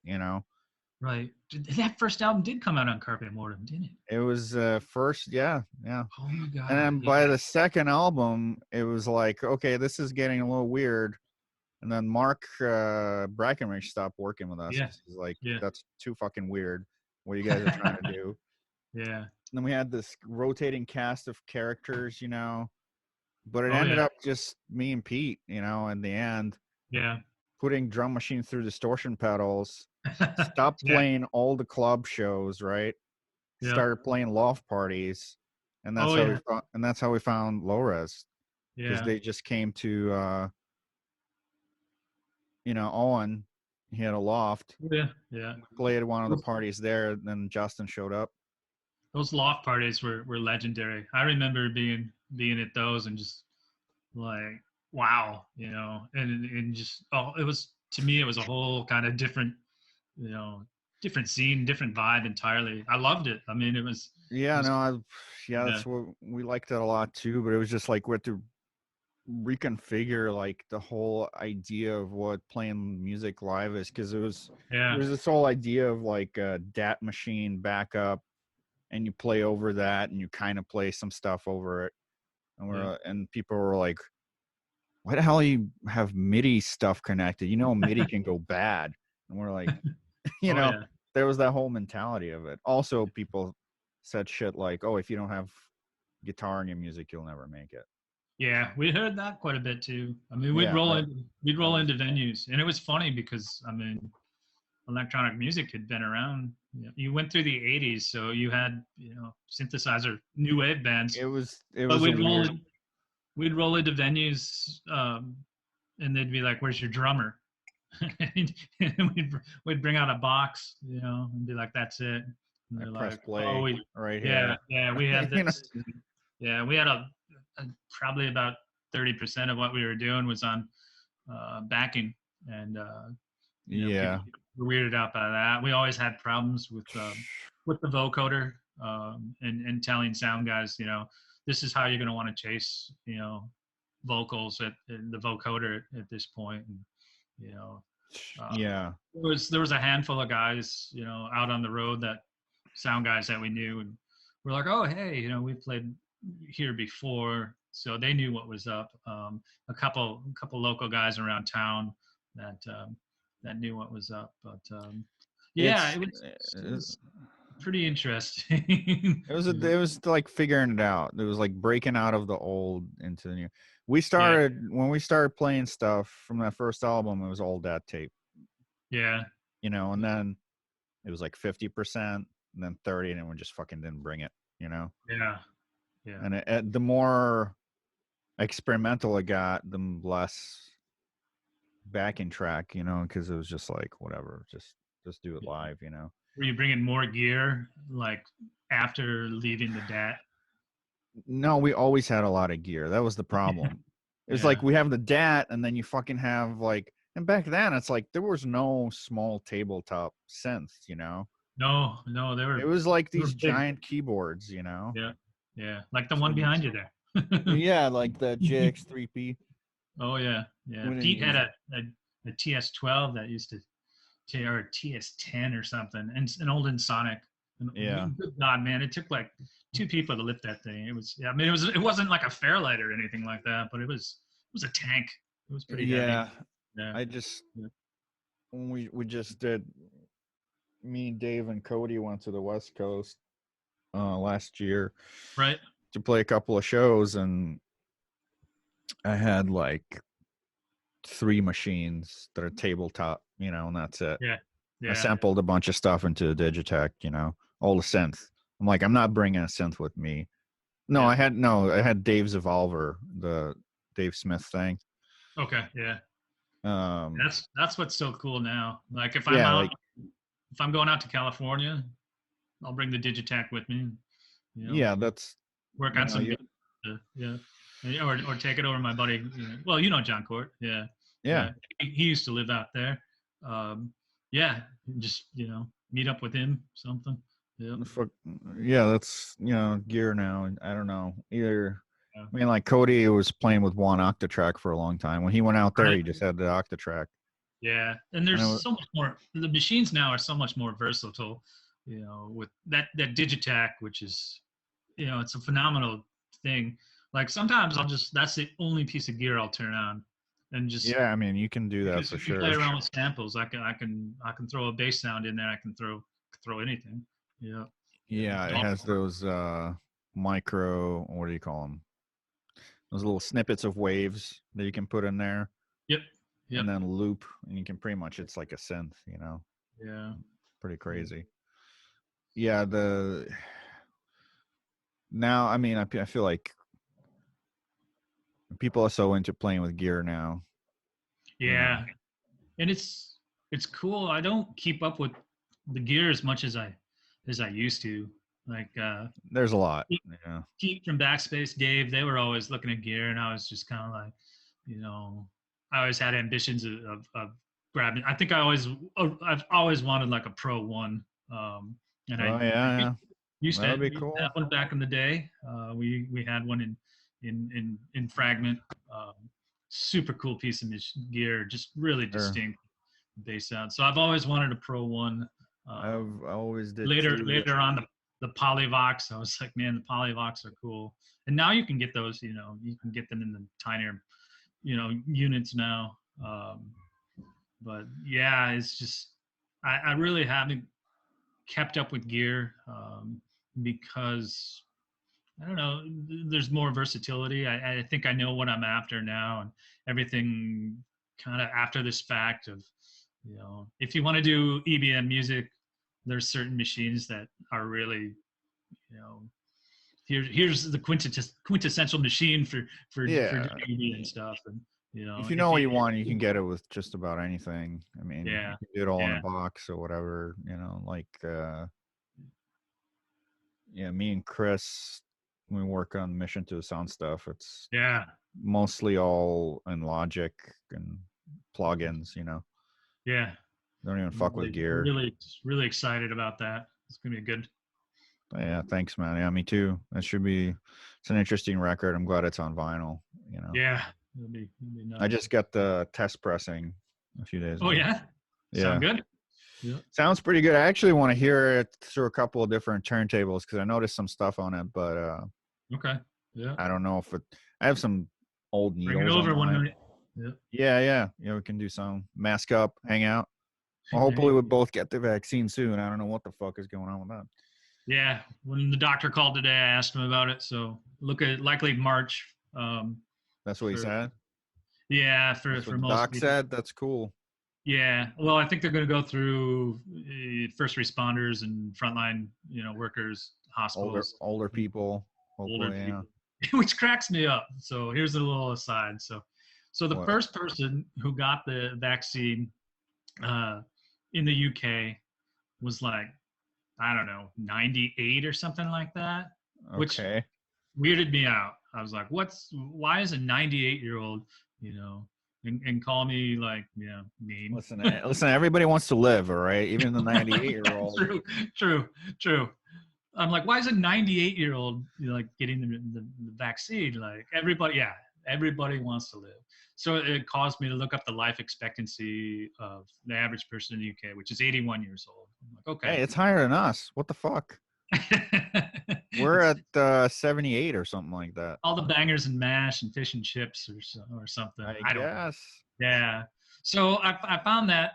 right. That first album did come out on Carpe Mortem, didn't it? it was first. Yeah. Yeah. Oh my And God, then yeah, by the second album, it was like, okay, this is getting a little weird. And then Mark Brackenridge stopped working with us yeah, because he's like, yeah, that's too fucking weird what you guys are trying to do. yeah. And then we had this rotating cast of characters, but it Oh ended yeah, up just me and Pete, in the end, yeah, putting drum machine through distortion pedals, stopped yeah. playing all the club shows, right? Yeah. Started playing loft parties, and that's Oh how yeah. we found low res, because Yeah. they just came to Owen. He had a loft, Yeah. Yeah. played one of the Those, parties there, and then Justin showed up. those loft parties were legendary. I remember being at those and just like wow, and just it was, to me it was a whole kind of different, you know, different scene, different vibe entirely. I loved it. I mean, it Yeah, was no, yeah, that's what we liked it a lot too. But it was just like we had to reconfigure like the whole idea of what playing music live is, because yeah, there's this whole idea of like a DAT machine backup, and you play over that, and you kind of play some stuff over it, and yeah. and people were like, why the hell you have MIDI stuff connected? MIDI can go bad. And we're like, you Oh know, yeah. there was that whole mentality of it. Also, people said shit like, oh, if you don't have guitar in your music, you'll never make it. Yeah, we heard that quite a bit too. I mean, Yeah, we'd that roll was, into venues, and it was funny because I mean, electronic music had been around. You went through the '80s, so you had synthesizer new wave bands. it But was a weird. we'd roll into venues, and they'd be like, "Where's your drummer?" and we'd bring out a box, and be like, "That's it." And I they're press like, "Oh, play right yeah, here. yeah, we had you know, this." Yeah, we had probably about 30% of what we were doing was on backing, and people yeah, were weirded out by that. We always had problems with the vocoder, and telling sound guys, this is how you're going to want to chase, vocals in the vocoder at this point, and you know, Yeah. there was a handful of guys, out on the road, that sound guys that we knew, and we're like, oh hey, we've played here before, so they knew what was up. A couple local guys around town that knew what was up, but yeah, It's it was pretty interesting. it was like figuring it out. It was like breaking out of the old into the new. Yeah, When we started playing stuff from that first album, it was all that tape, yeah, and then it was like 50% and then 30, and then we just fucking didn't bring it. yeah, yeah, And the more experimental it got, the less backing track, because it was just like whatever, just do it yeah. live. Were you bringing more gear like after leaving the DAT? No, we always had a lot of gear. That was the problem. It's Yeah. like we have the DAT, and then you fucking have like, and back then it's like there was no small tabletop synths. No, no, they It were was like they were these big. giant keyboards. Yeah, yeah, like the So one behind you there. yeah, like the JX3P. Oh yeah, yeah. We didn't Pete had use. a TS12 that used to, or a TS10 or something, and an old Sonic. Yeah. Good God, man, it took like two people to lift that thing. It was, yeah, I mean, it wasn't like a Fairlight or anything like that, but it was a tank. It was pretty heavy. Yeah. Yeah, I just yeah. when we just did, me, Dave, and Cody went to the West Coast last year Right. to play a couple of shows, and I had like 3 machines that are tabletop, and that's it. Yeah, I yeah, sampled a bunch of stuff into Digitech, all the synth. I'm like, I'm not bringing a synth with me. No, yeah. I had Dave's Evolver, the Dave Smith thing. Okay, yeah. Um, That's what's so cool now. Like yeah, like, if I'm going out to California, I'll bring the Digitech with me. You know, yeah, that's, work on some beats. Yeah, or take it over to my buddy. Well, John Court. Yeah, yeah, yeah. He used to live out there. Um, yeah, just meet up with him. Something. Yeah. fuck, yeah, that's, gear now. I don't know either. Yeah. I mean, like Cody was playing with one Octatrack for a long time. When he went out there, Right. he just had the Octatrack. Yeah, and And there's it was, so much more. The machines now are so much more versatile. With that Digitac, which is, it's a phenomenal thing. Like sometimes that's the only piece of gear I'll turn on, and just yeah, I mean, you can do that because for you can play sure. around with samples. I can throw a bass sound in there. I can throw anything. Yeah, yeah. Yeah, it has those micro, what do you call them? Those little snippets of waves that you can put in there, Yep, yep. and then loop, and you can pretty much, it's like a synth. Yeah, Pretty yeah. crazy. Yeah, the now, I mean, I feel like people are so into playing with gear now. Yeah. And it's cool. I don't keep up with the gear as much as I used to. Like There's a lot. Pete Yeah. Pete from Backspace, Dave, they were always looking at gear, and I was just kind of like, I always had ambitions of grabbing. I think I've always wanted like a Pro One, and Oh I yeah, yeah. used That would to be used to cool. have one back in the day. We had one in Fragment. Um, Super cool piece of gear, just really Sure. distinct bass sound. So I've always wanted a Pro One. Um, I always did later too. later on the Polyvox, I was like, man, the Polyvox are cool. And now you can get those, you can get them in the tinier, units now. But yeah, it's just I really haven't kept up with gear because I don't know. There's more versatility. I think I know what I'm after now, and everything kind of after this fact of, if you want to do EBM music, there's certain machines that are really, you know, here's the quintessential machine for Yeah. doing EBM stuff, and If you know if what you, you want, you can get it with just about anything. I mean, yeah, you can do it all in a yeah, box or whatever. Like yeah, me and Chris, we work on Mission to the Sound stuff. It's yeah, mostly all in Logic and plugins. yeah. Don't even I'm fuck with gear. really excited about that. It's gonna be good. Yeah, thanks, man. Yeah, me too. It's an interesting record. I'm glad it's on vinyl. Yeah, It'll be I nice. just got the test pressing a few days Oh ago. yeah, Yeah. sound good. Yeah. Sounds pretty good. I actually want to hear it through a couple of different turntables because I noticed some stuff on it, but Okay. Yeah. I don't know if it. I have some old Bring it needles on over one mine. night. Yeah. Yeah. We can do some mask up, hang out. Well, hopefully we both get the vaccine soon. I don't know what the fuck is going on with that. Yeah. When the doctor called today, I asked him about it. So look at likely March. That's what he For said. yeah, That's for what the most doc people. said. That's cool. Yeah. Well, I think they're going to go through first responders and frontline, workers, hospitals, Older and people. older Hopefully, yeah. people, which cracks me up. So here's a little aside. So the What? first person who got the vaccine uh, in the UK was like, I don't know, 98 or something like that, which Okay. weirded me out. I was like, why is a 98-year-old, and call me like, mean. Listen. Everybody wants to live, all right. Even the 98-year-old. True, true, true. I'm like, why is a 98-year-old like getting the vaccine? Like everybody wants to live. So it caused me to look up the life expectancy of the average person in the UK, which is 81 years old. I'm like, okay. Hey, it's higher than us. What the fuck? We're at 78 or something like that. All the bangers and mash and fish and chips or something. I I don't know. guess. Yeah. So I found that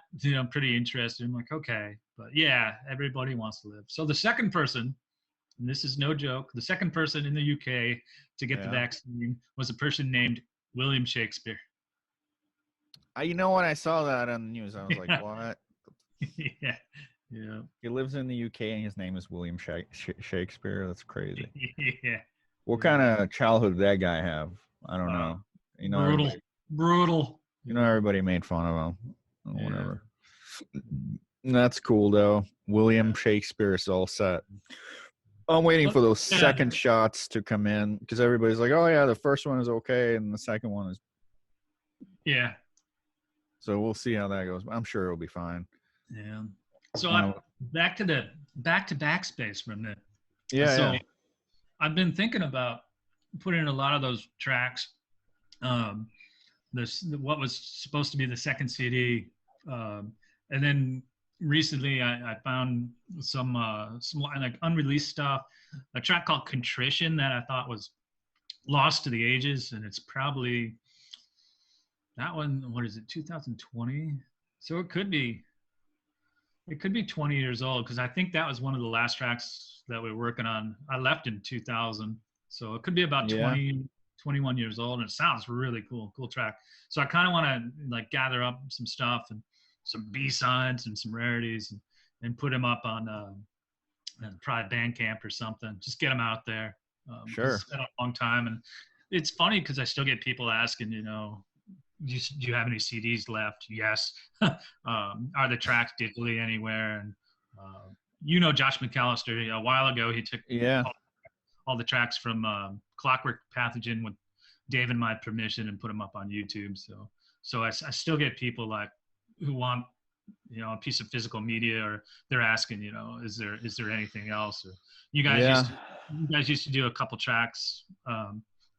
pretty interesting. I'm like, okay, but yeah, everybody wants to live. So the second person, and this is no joke, the second person in the UK to get the Yeah. vaccine was a person named William Shakespeare. You know what? I saw that on the news. I was like, Yeah. what? Yeah. Yeah. He lives in the UK and his name is William Shakespeare. That's crazy. Yeah. What kind of childhood did that guy have? I don't know. Brutal. Brutal. Everybody made fun of him. Yeah. Whatever. That's cool though. William Shakespeare is all set. I'm waiting for those second shots to come in because everybody's like, "Oh yeah, the first one is okay, and the second one is." Yeah. So we'll see how that goes. I'm sure it'll be fine. Yeah. So back to backspace for a minute. Yeah. So yeah. I've been thinking about putting in a lot of those tracks. What was supposed to be the second CD, and then recently I found some like unreleased stuff. A track called "Contrition" that I thought was lost to the ages, and it's probably that one. What is it? 2020. So it could be 20 years old because I think that was one of the last tracks that we were working on. I left in 2000, so it could be about 20, 21 years old, and it sounds really cool track. So I kind of want to like gather up some stuff and some B-sides and some rarities and put them up on probably Bandcamp or something. Just get them out there. Sure. It's been a long time, and it's funny because I still get people asking, do you have any CDs left? Yes. Are the tracks digitally anywhere? And Josh McAllister, a while ago, he took all the tracks from Clockwork Pathogen with Dave and my permission and put them up on YouTube. So I still get people like who want a piece of physical media, or they're asking, is there anything else? Or you guys used to do a couple tracks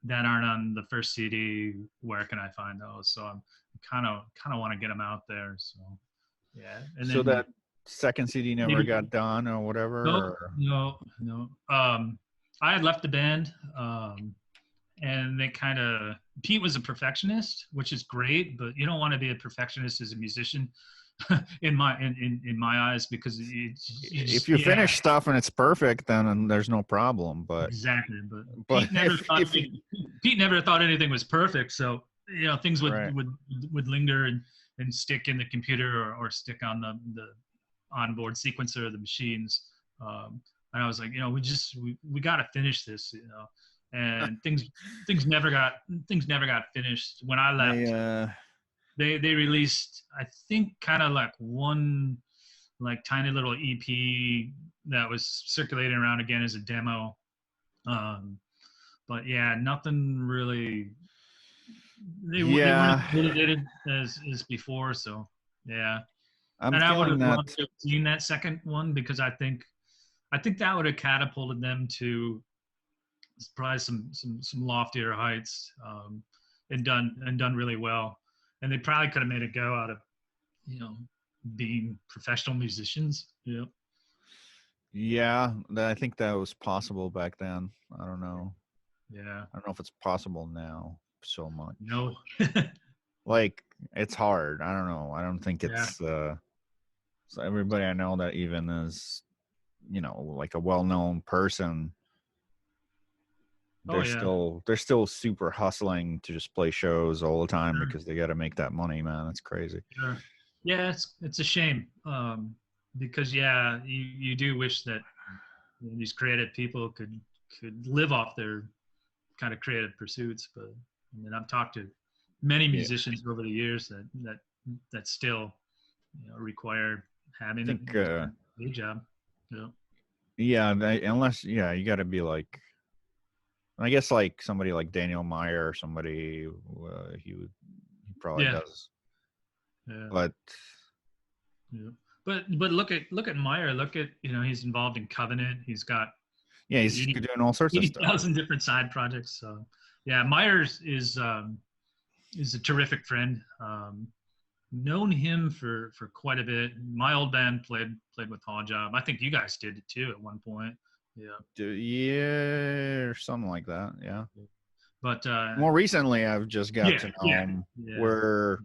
that aren't on the first CD. Where can I find those? So I'm kind of want to get them out there. So yeah. And so then, that second CD never got done or whatever. No. I had left the band, and they Pete was a perfectionist, which is great, but you don't want to be a perfectionist as a musician. in my eyes, because if you finish stuff and it's perfect, then there's no problem. But exactly, but Pete never thought anything was perfect, so things would linger and stick in the computer or stick on the onboard sequencer of the machines. And I was like, we got to finish this, and things never got finished when I left. They released, I think, kind of like one like tiny little EP that was circulating around again as a demo. But yeah, nothing really. They weren't validated as before. So yeah, I would have loved to have seen that second one because I think that would have catapulted them to probably some loftier heights. done really well. And they probably could have made a go out of, you know, being professional musicians. Yeah. Yeah, I think that was possible back then. I don't know. Yeah. I don't know if it's possible now so much. No. Like, it's hard. I don't know. I don't think Yeah. it's so everybody I know that even is, you know, like a well-known person, Oh yeah. they're still super hustling to just play shows all the time Sure. because they got to make that money, man. It's crazy. Sure. Yeah, it's a shame. Because yeah, you do wish that, you know, these creative people could live off their kind of creative pursuits. But I mean, I've talked to many Yeah. musicians over the years that still, you know, require I having a think day job. Yeah. yeah, unless yeah, you got to be like, I guess like somebody like Daniel Meyer or somebody, he probably Yeah. does. Yeah. But Yeah. But look at Meyer. Look at, you know, he's involved in Covenant. He's got yeah, he's 80 doing all sorts of stuff. 80,000 different side projects. So yeah, Myers is a terrific friend. Known him for quite a bit. My old band played with Hall Job. I think you guys did it too at one point. Yeah. Yeah, or something like that. Yeah. But More recently, I've just got yeah, to know yeah, him yeah. where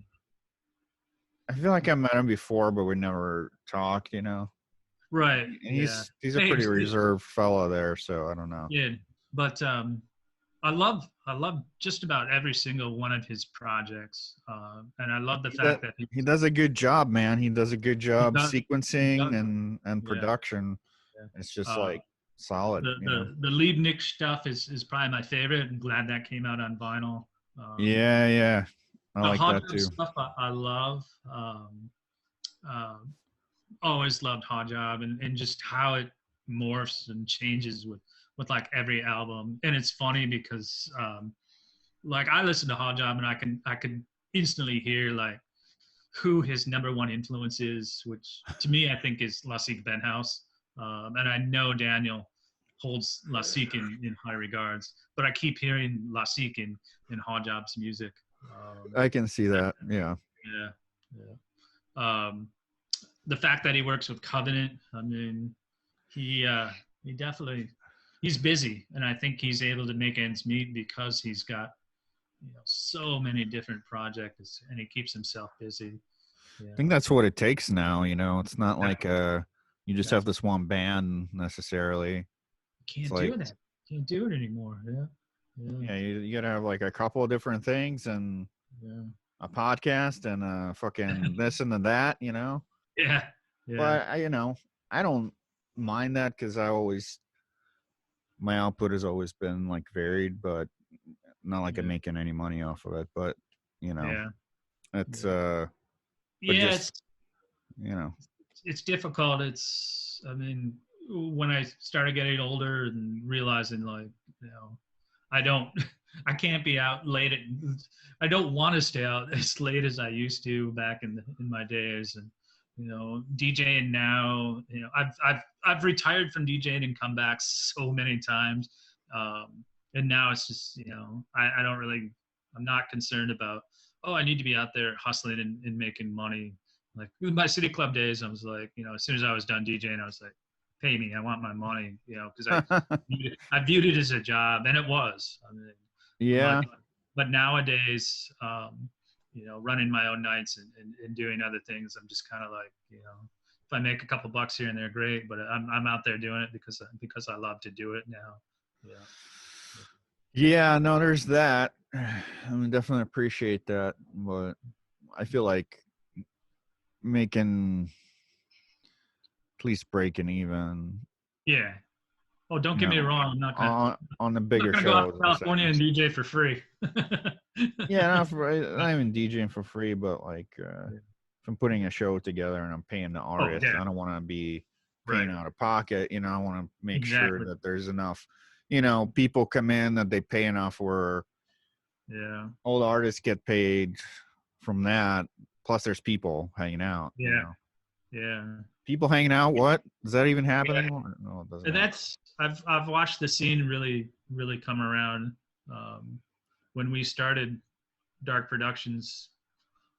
I feel like I met him before, but we never talked, you know. Right. And Yeah. he's a Same. pretty reserved fella there, so I don't know. Yeah. But I love just about every single one of his projects, and I love the fact that He does a good job, man. He does a good he job does he sequencing does and yeah, production. yeah. It's just Uh, like solid, you know. the lead Nick stuff is probably my favorite. I'm glad that came out on vinyl. Um, Yeah, yeah. I the like Hot that Job too. stuff I love. Uh, Always loved Hot Job, and just how it morphs and changes with like every album. And it's funny because like I listen to Hot Job and I can instantly hear like who his number one influence is, which to me I think is Lasik Benhouse. And I know Daniel holds Lasik in high regards, but I keep hearing Lasik in Hot Job's music. I can see that. Yeah. Yeah, yeah. The fact that he works with Covenant, I mean, he definitely he's busy, and I think he's able to make ends meet because he's got, you know, so many different projects, and he keeps himself busy. I Yeah, think that's what it takes now, you know. It's not like definitely, you just have definitely. this one band necessarily. It's Can't like do that. Can't do it anymore. Yeah, yeah, yeah, you gotta have like a couple of different things and yeah, a podcast and a fucking this and the that, you know. yeah, yeah, But you know, I don't mind that because I always my output has always been like varied, but not like I'm yeah, making any money off of it. But you know, yeah, it's yeah. but Yeah, just you know, it's difficult. It's, I mean, when I started getting older and realizing like, you know, I don't, I can't be out late. I don't want to stay out as late as I used to back in my days. And, you know, DJing now, you know, I've retired from DJing and come back so many times. And now it's just, you know, I don't really, I'm not concerned about, oh, I need to be out there hustling and making money. Like with my city club days, I was like, you know, as soon as I was done DJing, I was like, pay me, I want my money, you know, because I viewed it as a job, and it was. I mean, I'm like, yeah, but nowadays, you know, running my own nights and doing other things, I'm just kind of like, you know, if I make a couple bucks here and there, great. But I'm out there doing it because I love to do it now. Yeah. yeah. No, there's that. I mean, definitely appreciate that, but I feel like making at least breaking even, Yeah. Oh, don't you get me know, wrong. on the I'm not bigger gonna go out shows to or California and things. DJ for free. Yeah, not even DJing for free, but like Yeah. if I'm putting a show together and I'm paying the Oh artist, yeah. I don't want to be paying Right. out of pocket. You know, I want to make sure Exactly. that there's enough, you know, people come in that they pay enough where Yeah. all the artists get paid from that. Plus, there's people hanging out. You Yeah. know, Yeah. people hanging out. What does that even happen Yeah. anymore? No, it doesn't And happen. that's I've watched the scene really come around. When we started. Dark Productions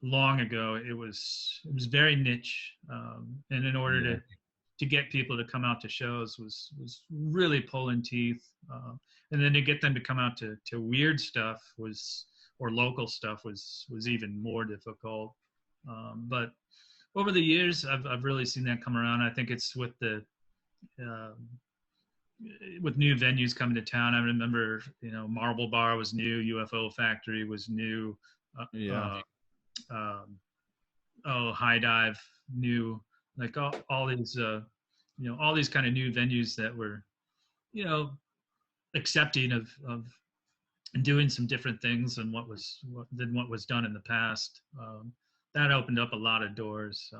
long ago, it was very niche, and in order Yeah. to get people to come out to shows was really pulling teeth, and then to get them to come out to weird stuff was, or local stuff was even more difficult. But over the years, I've really seen that come around. I think it's um, with new venues coming to town. I remember, Marble Bar was new, UFO Factory was new, Yeah. uh, um, High Dive new, like all these, all these kind of new venues that were, you know, accepting of doing some different things than what was done in the past. That opened up a lot of doors.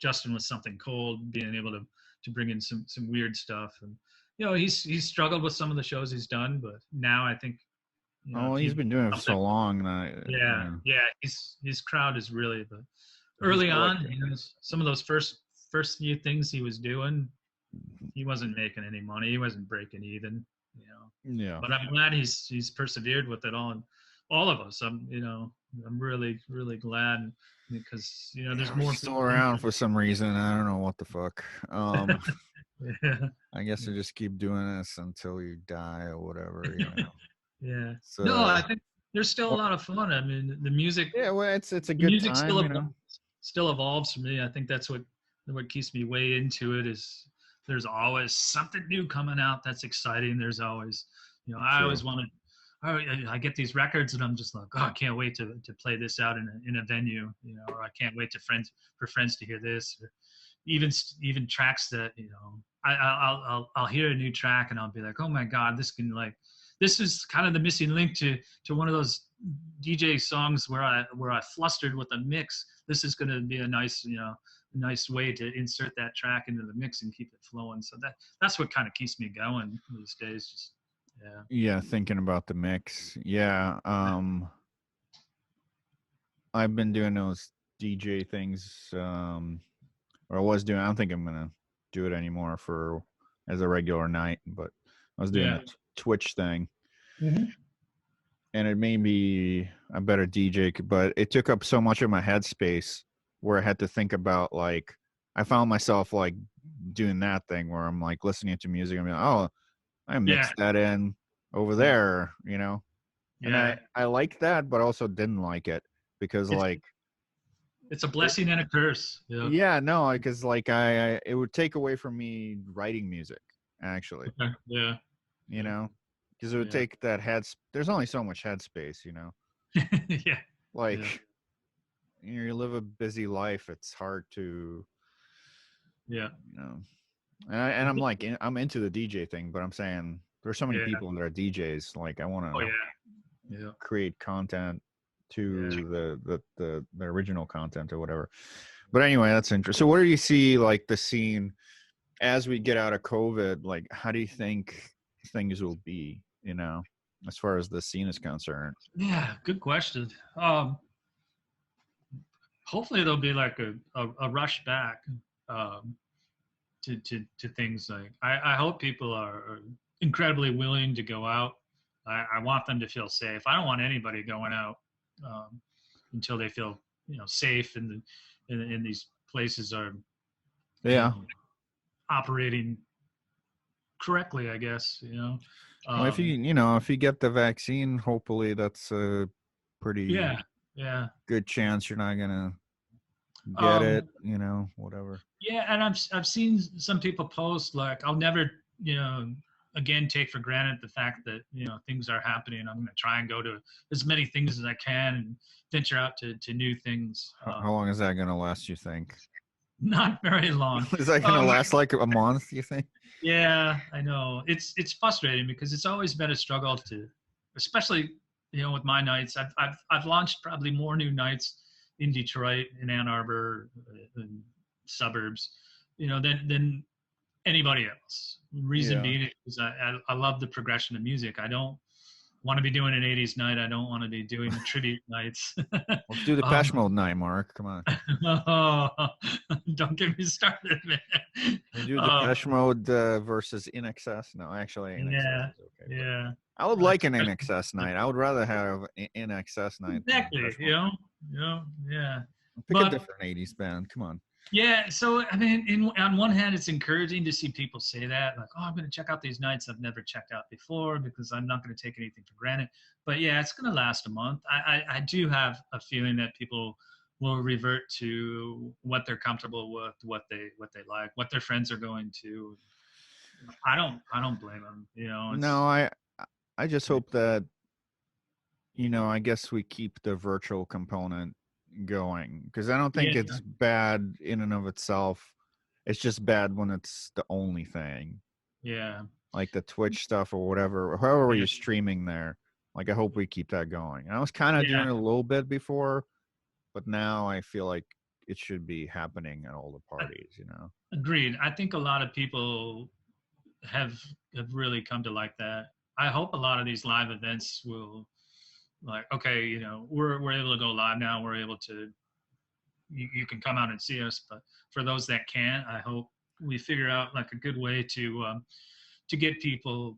Justin was something cold, being able to bring in some weird stuff, and he's struggled with some of the shows he's done, but now I think Oh, if he's he been doing it for something, so long that yeah, yeah, his crowd is really, but he's early got like on, some of those first few things he was doing, he wasn't making any money, he wasn't breaking even, yeah. but I'm glad he's persevered with it all, and all of us. I'm really really glad, because there's Yeah, we're more still people in around for some reason. I don't know what the fuck. there. Yeah, I guess I just keep doing this until you die or whatever, yeah. No, So I think there's still a lot of fun. I mean, the music yeah, well, it's a the good music still time, still evolves for me. I think that's what keeps me way into it, is there's always something new coming out that's exciting. There's always, I True. always want to. I get these records and I'm just like, oh, I can't wait to play this out in a venue, or I can't wait for friends to hear this, or even tracks that, I'll hear a new track and I'll be like, oh my god, this is kind of the missing link to one of those DJ songs where I flustered with a mix. This is going to be a nice way to insert that track into the mix and keep it flowing. So that's what kind of keeps me going these days. Just, yeah. Yeah, thinking about the mix. Yeah. I've been doing those DJ things, or I was doing. I don't think I'm gonna do it anymore for as a regular night, but I was doing Yeah. a Twitch thing, Mm-hmm. and it made me a better DJ. But it took up so much of my headspace where I had to think about, like, I found myself like doing that thing where I'm like listening to music and be like, oh, I Yeah. mixed that in over Yeah. there, and Yeah. I liked that, but also didn't like it because It's like it's a blessing and a curse. Yeah. yeah, no, because like I it would take away from me writing music, actually, Okay. Yeah. you Yeah. know, because it would Yeah. take that there's only so much headspace, Yeah. Yeah. like you live a busy life, it's hard to, Yeah. you know, and I'm like I'm into the DJ thing, but I'm saying there's so many Yeah. people that are DJs, like I want Oh to yeah. Yeah. create content Yeah. to the original content or whatever. But anyway, that's interesting. So where do you see like the scene as we get out of COVID? Like, how do you think things will be, as far as the scene is concerned? Yeah. Good question. Hopefully there'll be like a rush back, um, to things, like I hope people are incredibly willing to go out. I want them to feel safe. I don't want anybody going out, until they feel safe, and these places are you Yeah. know operating correctly, I guess. Well, if Um, if you get the vaccine, hopefully that's a pretty yeah, yeah. good chance you're not gonna get it, Um, whatever. Yeah, and I've seen some people post like, I'll never, again take for granted the fact that things are happening. I'm going to try and go to as many things as I can and venture out to new things. How long is that gonna last, you think? Not very long. Is that gonna Um, last like a month, you think? yeah, I know it's frustrating because it's always been a struggle especially with my nights. I've launched probably more new nights in Detroit, in Ann Arbor, in suburbs, than anybody else. Reason Yeah. being is I love the progression of music. I don't want to be doing an 80s night. I don't want to be doing the tribute nights. Let's do the um, Depeche Mode night, Mark. Come on. oh, don't get me started, man. We do Um, Depeche Mode versus In Excess. No, actually, In Excess yeah, is okay. But yeah. I would like an NXS night. I would rather have an NXS night than exactly, this one. yeah. Pick a But different 80s band. Come on. yeah, so I mean, on one hand, it's encouraging to see people say that, like, "Oh, I'm going to check out these nights I've never checked out before because I'm not going to take anything for granted." But yeah, it's going to last a month. I do have a feeling that people will revert to what they're comfortable with, what they like, what their friends are going to. I don't blame them. No, I just hope that, I guess we keep the virtual component going, because I don't think Yeah, it's bad in and of itself. It's just bad when it's the only thing, yeah, like the Twitch stuff or whatever, however yeah, you're streaming there. Like, I hope we keep that going. I was kind of yeah. doing it a little bit before, but now I feel like it should be happening at all the parties. Agreed. I think a lot of people have have really come to like that. I hope a lot of these live events will, like, okay, we're able to go live now. We're able to, you can come out and see us. But for those that can't, I hope we figure out like a good way to get people,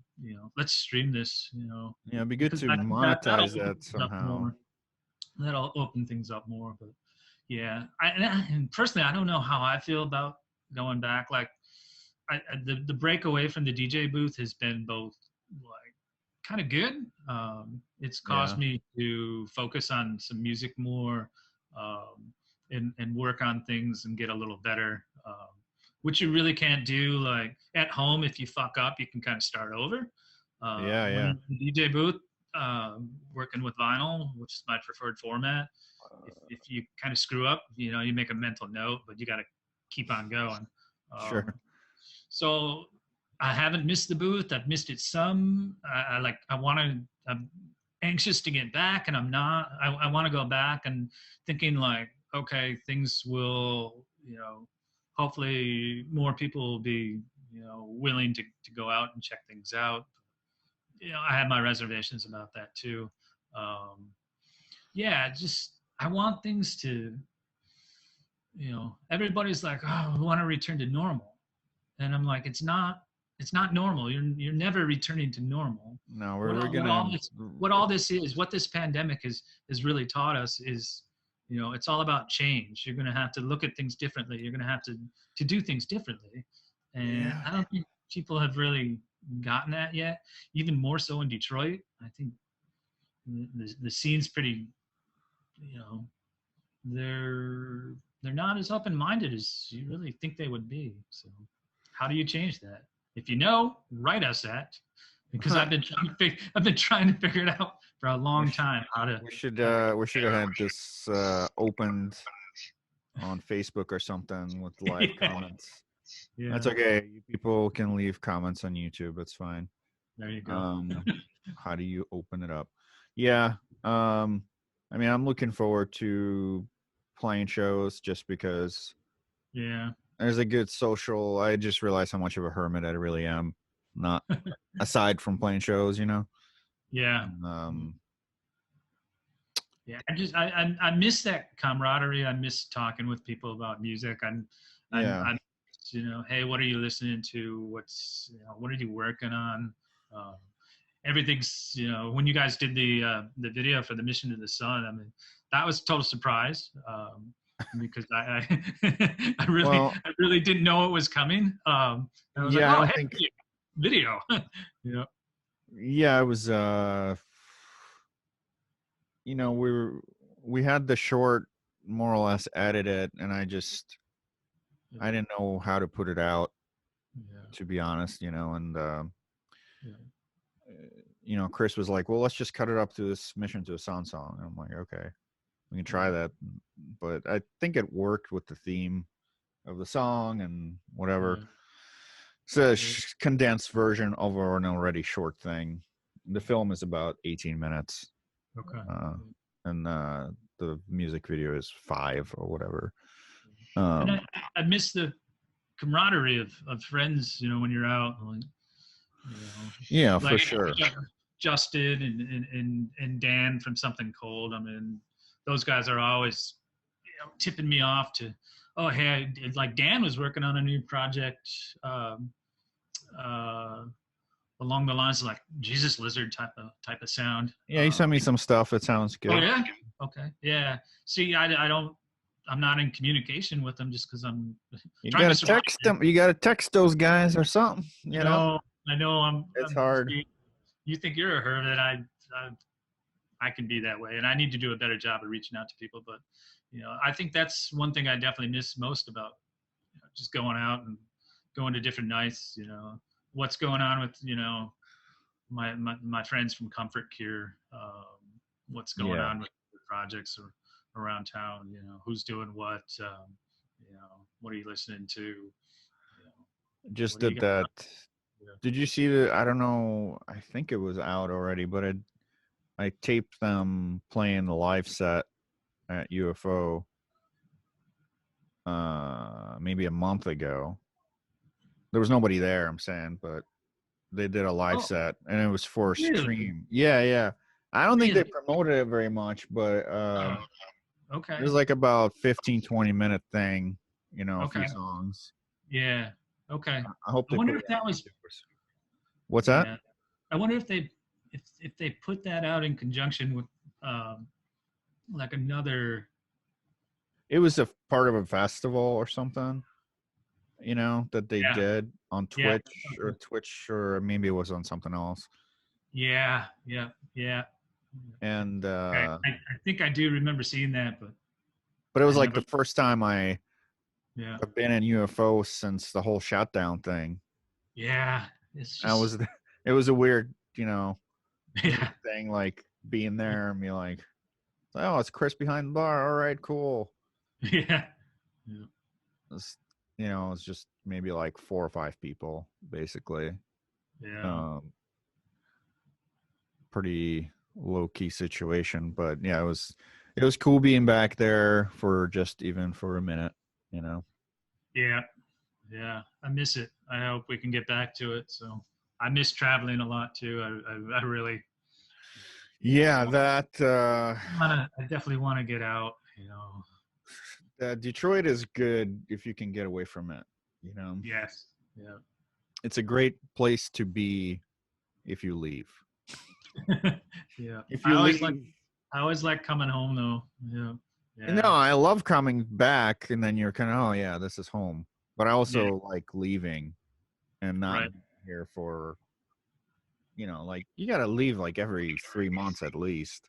let's stream this, Yeah, it'd be good because to I think that'll monetize open that things up somehow. more. That'll open things up more. But yeah, and personally, I don't know how I feel about going back. Like, the break away from the DJ booth has been both like kind of good. It's caused Yeah. me to focus on some music more, and work on things and get a little better. Which you really can't do like at home. If you fuck up, you can kind of start over. Yeah, When yeah. you're in the DJ booth, working with vinyl, which is my preferred format, if you kind of screw up, you make a mental note, but you got to keep on going. Sure. So I haven't missed the booth. I've missed it some. I like. I want to. I'm anxious to get back, and I'm not. I want to go back and thinking like, okay, things will. Hopefully more people will be willing to go out and check things out. I have my reservations about that too. Um, yeah, just I want things to. Everybody's like, oh, we want to return to normal, and I'm like, it's not normal. You're never returning to normal. No, What we're all, what gonna. all this what all this is, what this pandemic has really taught us is, it's all about change. You're going to have to look at things differently. You're going to have to do things differently, and Yeah. I don't think people have really gotten that yet. Even more so in Detroit, I think the scene's pretty, you know, they're not as open minded as you really think they would be. So how do you change that? If you know, write us at, because I've been trying to figure it out for a we, long sh- time how to. we should have had this opened on Facebook or something with live Yeah, comments. yeah, That's okay. You people can leave comments on YouTube. It's fine. there you go. Um, how do you open it up? Yeah. Um, I mean, I'm looking forward to playing shows just because Yeah, there's a good social. I just realized how much of a hermit I really am. Not aside from playing shows. yeah, And, yeah. I miss that camaraderie. I miss talking with people about music. yeah. I'm hey, what are you listening to? What are you working on? Um, Everything's, when you guys did the video for the Mission to the Sun, I mean, that was a total surprise, because Well, I really didn't know it was coming. I was like, yeah, I oh, don't hey, think. video. Yeah, Yeah, it was. We had the short more or less edited, and I didn't know how to put it out, yeah, to be honest. And yeah, Chris was like, "Well, let's just cut it up to this Mission to a Sun song." And I'm like, "Okay, we can try that," but I think it worked with the theme of the song and whatever. yeah, It's a yeah. condensed version of an already short thing. The film is about 18 minutes, Okay. uh, and the music video is 5 or whatever. And Um, I miss the camaraderie of friends, when you're out, like, you know, yeah, for like sure. Justin and Dan from Something Cold. I mean, those guys are always, tipping me off to, oh, hey, like Dan was working on a new project, a along the lines of like Jesus lizard type of sound. Yeah, you sent me some stuff. It sounds Oh good. yeah. Okay. Yeah. See, I don't. I'm not in communication with them just because I'm You trying to gotta survive. text them. You gotta text those guys or something. I You know, know. I know. it's I'm hard. you think you're a hermit? I can be that way, and I need to do a better job of reaching out to people. But I think that's one thing I definitely miss most about just going out and going to different nights. What's going on with my friends from Comfort Cure. What's going Yeah, on with the projects or around town? Who's doing what? What are you listening to? just What do you did got? that. Yeah. Did you see the? I don't know. I think it was out already, but I taped them playing the live set at UFO maybe a month ago. There was nobody there, I'm saying, but they did a live Oh, set and it was for a really? stream. Yeah, yeah. I don't think they Really? promoted it very much, but Oh, it okay. was like about 15-20 minute thing, a few Okay. songs. Yeah. Okay. I hope I they put wonder it if that on was. YouTube. What's that? Yeah. I wonder if they put that out in conjunction with um, like another. It was a part of a festival or something, that they Yeah. did on Yeah. Twitch, or maybe it was on something else. Yeah. Yeah. Yeah. And Okay. I think I do remember seeing that, but it I was like never. the first time I've Yeah. been in UFO since the whole shutdown thing. Yeah. It's I just. was it was a weird, Yeah. thing, like being there and be like, oh, it's Chris behind the bar. All right, cool. Yeah. Yeah. It's, it's just maybe like 4 or 5 people, basically. Yeah. Um, Pretty low key situation, but yeah, it was cool being back there for just even for a minute. Yeah. Yeah. I miss it. I hope we can get back to it. So I miss traveling a lot too. I really Yeah, I definitely want to get out. Detroit is good if you can get away from it. Yes. Yeah. It's a great place to be if you leave. Yeah. If I you always like leave, I always like coming home though. Yeah. no, Yeah. I love coming back, and then you're kind of, oh yeah, this is home. But I Yeah. also like leaving and not Right. being here for, like you got to leave like every 3 months at least.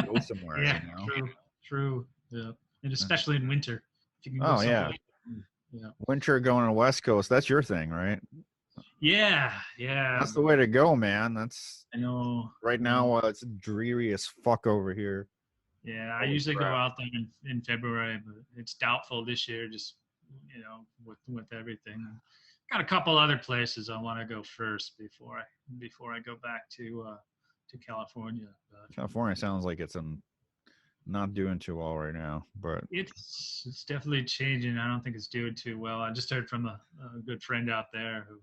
Go somewhere, Yeah. True. True. Yeah. And especially in winter, if you can go Oh someplace. yeah, Yeah. winter going to the West Coast. That's your thing, right? Yeah. Yeah. That's the way to go, man. That's I know. right I know. now. It's dreary as fuck over here. Yeah, I Holy usually go crap. out there in February, but it's doubtful this year. Just with everything. Got a couple other places I want to go first before I go back to California. But California sounds like it's not doing too well right now, but it's definitely changing. I don't think it's doing too well. I just heard from a good friend out there who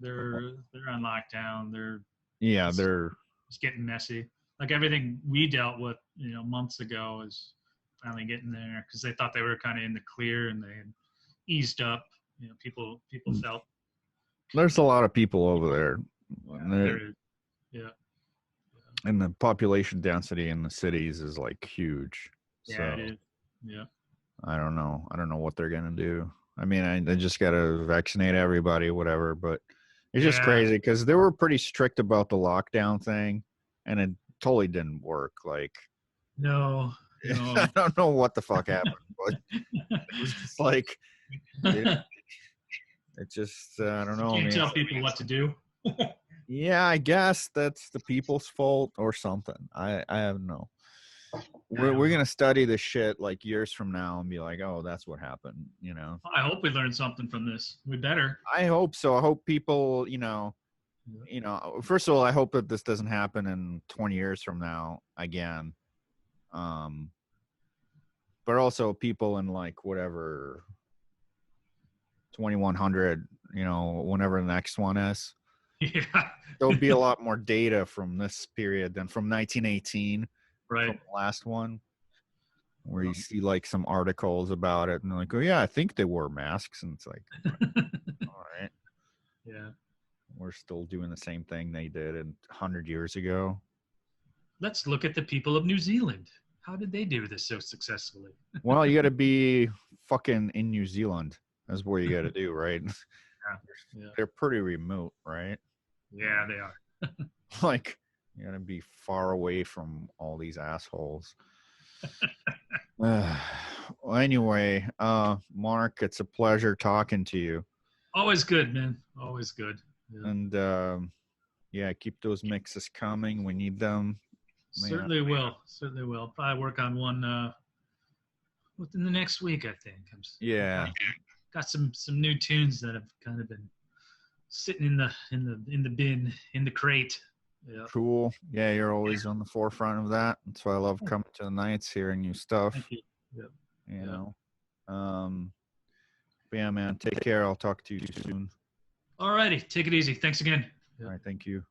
they're on lockdown. yeah, It's, they're it's getting messy. Like everything we dealt with, months ago is finally getting there because they thought they were kind of in the clear and they had eased up. People felt. there's a lot of people over there, Yeah, and, there is. Yeah, and the population density in the cities is like huge. yeah, So it is. Yeah, I don't know. I don't know what they're gonna do. I mean, they just gotta vaccinate everybody, whatever. But it's just yeah. crazy because they were pretty strict about the lockdown thing, and it totally didn't work. Like No, I no. don't know what the fuck happened, but it was just like it, it just I don't You know, can't man. tell people what to do. Yeah, I guess that's the people's fault or something. I don't know. I don't We're know. gonna study this shit like years from now and be like, oh, that's what happened. I hope we learned something from this. We better. I hope so. I hope people, Yeah. first of all, I hope that this doesn't happen in 20 years from now again. Um, but also people in like whatever 2100, whenever the next one is, Yeah. there'll be a lot more data from this period than from 1918, from Right. the last one, where you see like some articles about it and they're like, oh yeah, I think they wore masks, and it's like, all right, Yeah. we're still doing the same thing they did 100 years ago. Let's look at the people of New Zealand. How did they do this so successfully? Well, you got to be fucking in New Zealand. That's what you got to do, right? Yeah. They're pretty remote, right? Yeah, they are. Like, you got to be far away from all these assholes. Well, anyway, Mark, it's a pleasure talking to you. Always good, man. Always good. Yeah. And yeah, keep those mixes coming. We need them. Certainly will. Certainly will. Probably work on one within the next week, I think. Yeah. Got some new tunes that have kind of been sitting in the bin, in the crate. Yeah. Cool. Yeah, you're always on the forefront of that. That's why I love coming to the nights, hearing new stuff. Thank you. Yep. You know. But yeah, man, take care. I'll talk to you soon. All righty. Take it easy. Thanks again. All right, thank you.